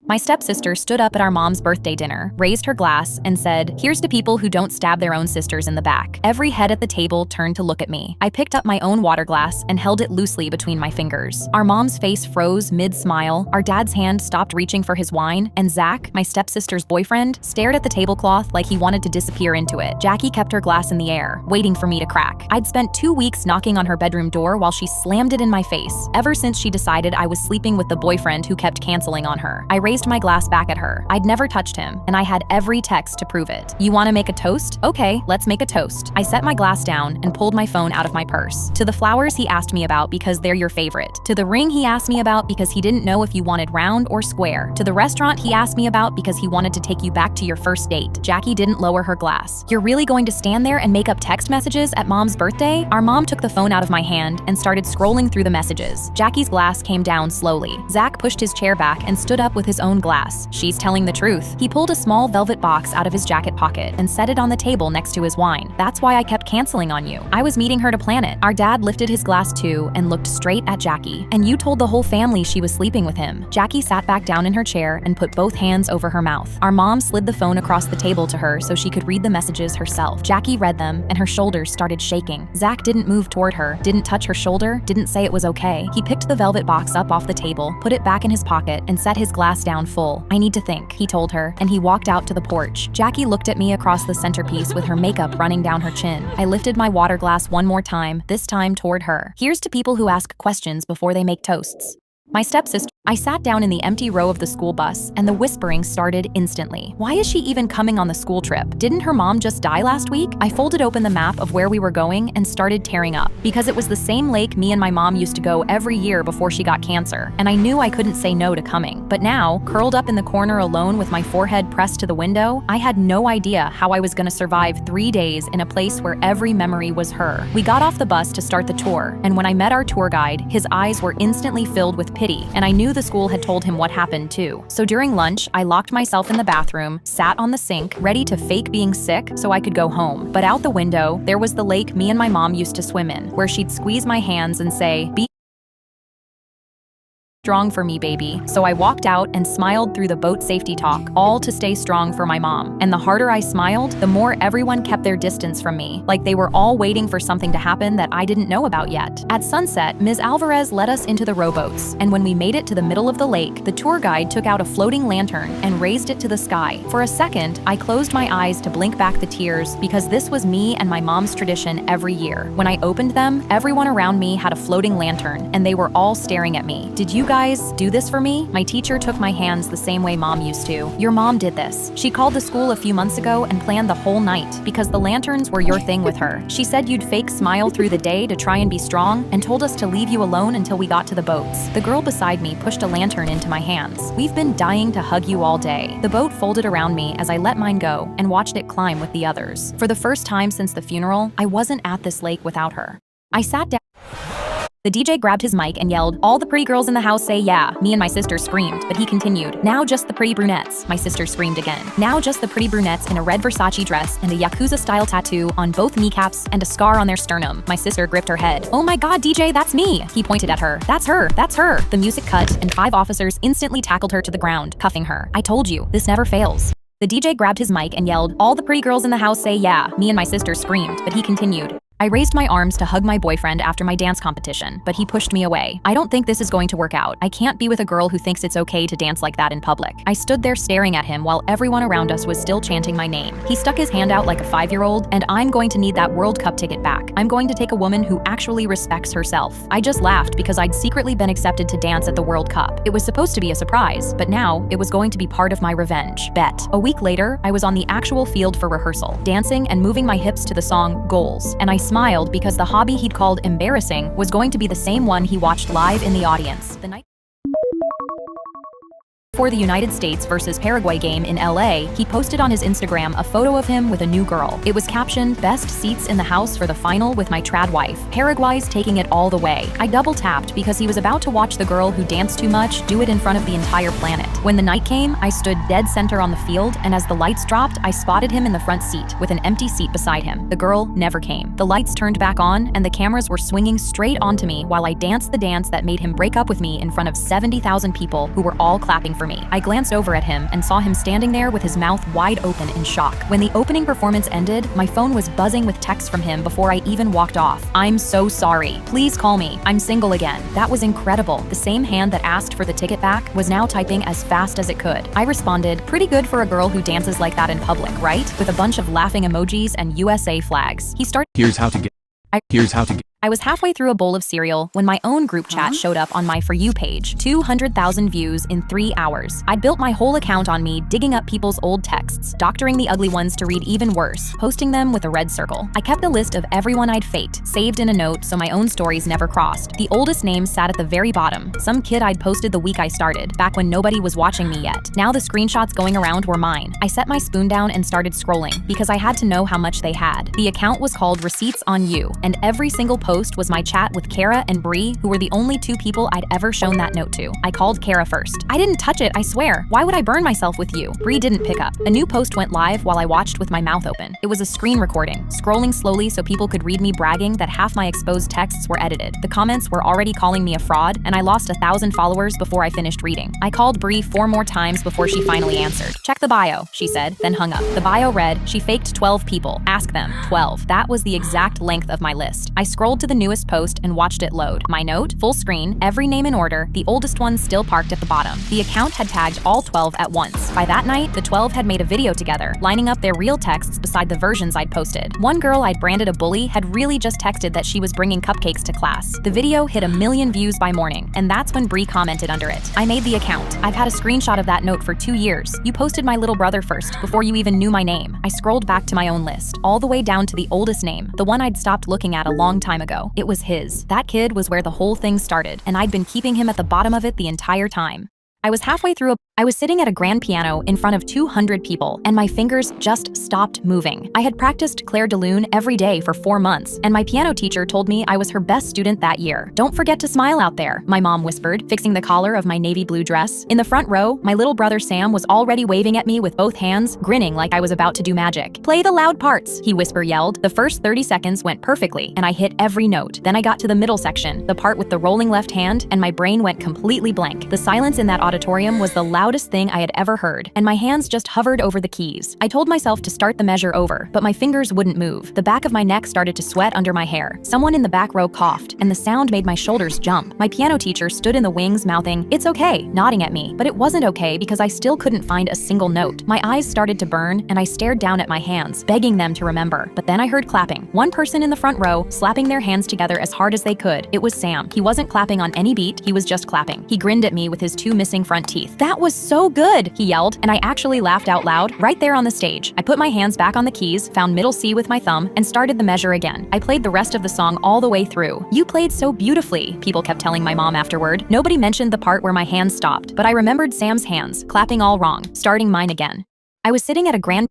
My stepsister stood up at our mom's birthday dinner, raised her glass, and said, "Here's to people who don't stab their own sisters in the back." Every head at the table turned to look at me. I picked up my own water glass and held it loosely between my fingers. Our mom's face froze mid-smile, our dad's hand stopped reaching for his wine, and Zach, my stepsister's boyfriend, stared at the tablecloth like he wanted to disappear into it. Jackie kept her glass in the air, waiting for me to crack. I'd spent 2 weeks knocking on her bedroom door while she slammed it in my face, ever since she decided I was sleeping with the boyfriend who kept canceling on her. I raised my glass back at her. I'd never touched him, and I had every text to prove it. "You want to make a toast? Okay, let's make a toast." I set my glass down and pulled my phone out of my purse. "To the flowers he asked me about because they're your favorite. To the ring he asked me about because he didn't know if you wanted round or square. To the restaurant he asked me about because he wanted to take you back to your first date." Jackie didn't lower her glass. "You're really going to stand there and make up text messages at mom's birthday?" Our mom took the phone out of my hand and started scrolling through the messages. Jackie's glass came down slowly. Zach pushed his chair back and stood up with his own own glass. She's telling the truth. He pulled a small velvet box out of his jacket pocket and set it on the table next to his wine. That's why I kept canceling on you. I was meeting her to plan it. Our dad lifted his glass too and looked straight at Jackie. And you told the whole family she was sleeping with him. Jackie sat back down in her chair and put both hands over her mouth. Our mom slid the phone across the table to her so she could read the messages herself. Jackie read them and her shoulders started shaking. Zach didn't move toward her, didn't touch her shoulder, didn't say it was okay. He picked the velvet box up off the table, put it back in his pocket, and set his glass down full. I need to think, he told her, and he walked out to the porch. Jackie looked at me across the centerpiece with her makeup running down her chin. I lifted my water glass one more time, this time toward her. Here's to people who ask questions before they make toasts. My stepsister. I sat down in the empty row of the school bus, and the whispering started instantly. Why is she even coming on the school trip? Didn't her mom just die last week? I folded open the map of where we were going and started tearing up, because it was the same lake me and my mom used to go every year before she got cancer, and I knew I couldn't say no to coming. But now, curled up in the corner alone with my forehead pressed to the window, I had no idea how I was gonna survive 3 days in a place where every memory was her. We got off the bus to start the tour, and when I met our tour guide, his eyes were instantly filled with pity, and I knew the school had told him what happened too. So during lunch, I locked myself in the bathroom, sat on the sink, ready to fake being sick so I could go home. But out the window, there was the lake me and my mom used to swim in, where she'd squeeze my hands and say, "Be strong for me, baby." So I walked out and smiled through the boat safety talk, all to stay strong for my mom. And the harder I smiled, the more everyone kept their distance from me, like they were all waiting for something to happen that I didn't know about yet. At sunset, Ms. Alvarez led us into the rowboats, and when we made it to the middle of the lake, the tour guide took out a floating lantern and raised it to the sky. For a second, I closed my eyes to blink back the tears, because this was me and my mom's tradition every year. When I opened them, everyone around me had a floating lantern, and they were all staring at me. Did you guys do this for me? My teacher took my hands the same way mom used to. Your mom did this. She called the school a few months ago and planned the whole night, because the lanterns were your thing with her. She said you'd fake smile through the day to try and be strong, and told us to leave you alone until we got to the boats. The girl beside me pushed a lantern into my hands. We've been dying to hug you all day. The boat folded around me as I let mine go and watched it climb with the others. For the first time since the funeral, I wasn't at this lake without her. I sat down. The DJ grabbed his mic and yelled, "All the pretty girls in the house say yeah." Me and my sister screamed, but he continued, "Now just the pretty brunettes." My sister screamed again. "Now just the pretty brunettes in a red Versace dress and a Yakuza-style tattoo on both kneecaps and a scar on their sternum." My sister gripped her head. "Oh my god, DJ, that's me!" He pointed at her. "That's her, that's her." The music cut, and 5 officers instantly tackled her to the ground, cuffing her. "I told you, this never fails." The DJ grabbed his mic and yelled, "All the pretty girls in the house say yeah." Me and my sister screamed, but he continued. I raised my arms to hug my boyfriend after my dance competition, but he pushed me away. "I don't think this is going to work out. I can't be with a girl who thinks it's okay to dance like that in public." I stood there staring at him while everyone around us was still chanting my name. He stuck his hand out like a 5-year-old, and "I'm going to need that World Cup ticket back. I'm going to take a woman who actually respects herself." I just laughed because I'd secretly been accepted to dance at the World Cup. It was supposed to be a surprise, but now it was going to be part of my revenge. Bet. A week later, I was on the actual field for rehearsal, dancing and moving my hips to the song Goals, and I smiled because the hobby he'd called embarrassing was going to be the same one he watched live in the audience. The night for the United States versus Paraguay game in LA, he posted on his Instagram a photo of him with a new girl. It was captioned, "Best seats in the house for the final with my trad wife. Paraguay's taking it all the way." I double tapped because he was about to watch the girl who danced too much do it in front of the entire planet. When the night came, I stood dead center on the field, and as the lights dropped, I spotted him in the front seat with an empty seat beside him. The girl never came. The lights turned back on, and the cameras were swinging straight onto me while I danced the dance that made him break up with me in front of 70,000 people who were all clapping for me. I glanced over at him and saw him standing there with his mouth wide open in shock. When the opening performance ended, my phone was buzzing with texts from him before I even walked off. "I'm so sorry. Please call me. I'm single again." That was incredible. The same hand that asked for the ticket back was now typing as fast as it could. I responded, "Pretty good for a girl who dances like that in public, right?" With a bunch of laughing emojis and USA flags. He started. Here's how to get. I was halfway through a bowl of cereal when my own group chat showed up on my For You page. 200,000 views in 3 hours. I'd built my whole account on me digging up people's old texts, doctoring the ugly ones to read even worse, posting them with a red circle. I kept a list of everyone I'd faked, saved in a note so my own stories never crossed. The oldest name sat at the very bottom, some kid I'd posted the week I started, back when nobody was watching me yet. Now the screenshots going around were mine. I set my spoon down and started scrolling, because I had to know how much they had. The account was called Receipts on You, and every single post post was my chat with Kara and Bree, who were the only two people I'd ever shown that note to. I called Kara first. I didn't touch it, I swear. Why would I burn myself with you? Bree didn't pick up. A new post went live while I watched with my mouth open. It was a screen recording, scrolling slowly so people could read me bragging that half my exposed texts were edited. The comments were already calling me a fraud, and I lost 1,000 followers before I finished reading. I called Bree 4 more times before she finally answered. Check the bio, she said, then hung up. The bio read, she faked 12 people. Ask them. 12. That was the exact length of my list. I scrolled to the newest post and watched it load. My note, full screen, every name in order, the oldest one still parked at the bottom. The account had tagged all 12 at once. By that night, the 12 had made a video together, lining up their real texts beside the versions I'd posted. One girl I'd branded a bully had really just texted that she was bringing cupcakes to class. The video hit 1 million views by morning, and that's when Bree commented under it. I made the account. I've had a screenshot of that note for 2 years. You posted my little brother first, before you even knew my name. I scrolled back to my own list, all the way down to the oldest name, the one I'd stopped looking at a long time ago. It was his. That kid was where the whole thing started, and I'd been keeping him at the bottom of it the entire time. I was halfway through I was sitting at a grand piano in front of 200 people, and my fingers just stopped moving. I had practiced Claire de Lune every day for 4 months, and my piano teacher told me I was her best student that year. Don't forget to smile out there, my mom whispered, fixing the collar of my navy blue dress. In the front row, my little brother Sam was already waving at me with both hands, grinning like I was about to do magic. Play the loud parts, he yelled. The first 30 seconds went perfectly, and I hit every note. Then I got to the middle section, the part with the rolling left hand, and my brain went completely blank. The silence in that auditorium was the loudest thing I had ever heard, and my hands just hovered over the keys. I told myself to start the measure over, but my fingers wouldn't move. The back of my neck started to sweat under my hair. Someone in the back row coughed, and the sound made my shoulders jump. My piano teacher stood in the wings mouthing, "It's okay," nodding at me, but it wasn't okay because I still couldn't find a single note. My eyes started to burn, and I stared down at my hands, begging them to remember. But then I heard clapping. One person in the front row, slapping their hands together as hard as they could. It was Sam. He wasn't clapping on any beat, he was just clapping. He grinned at me with his 2 missing front teeth. "That was so good," he yelled, and I actually laughed out loud right there on the stage. I put my hands back on the keys, found middle C with my thumb, and started the measure again. I played the rest of the song all the way through. "You played so beautifully," people kept telling my mom afterward. Nobody mentioned the part where my hands stopped, but I remembered Sam's hands, clapping all wrong, starting mine again. I was sitting at a grand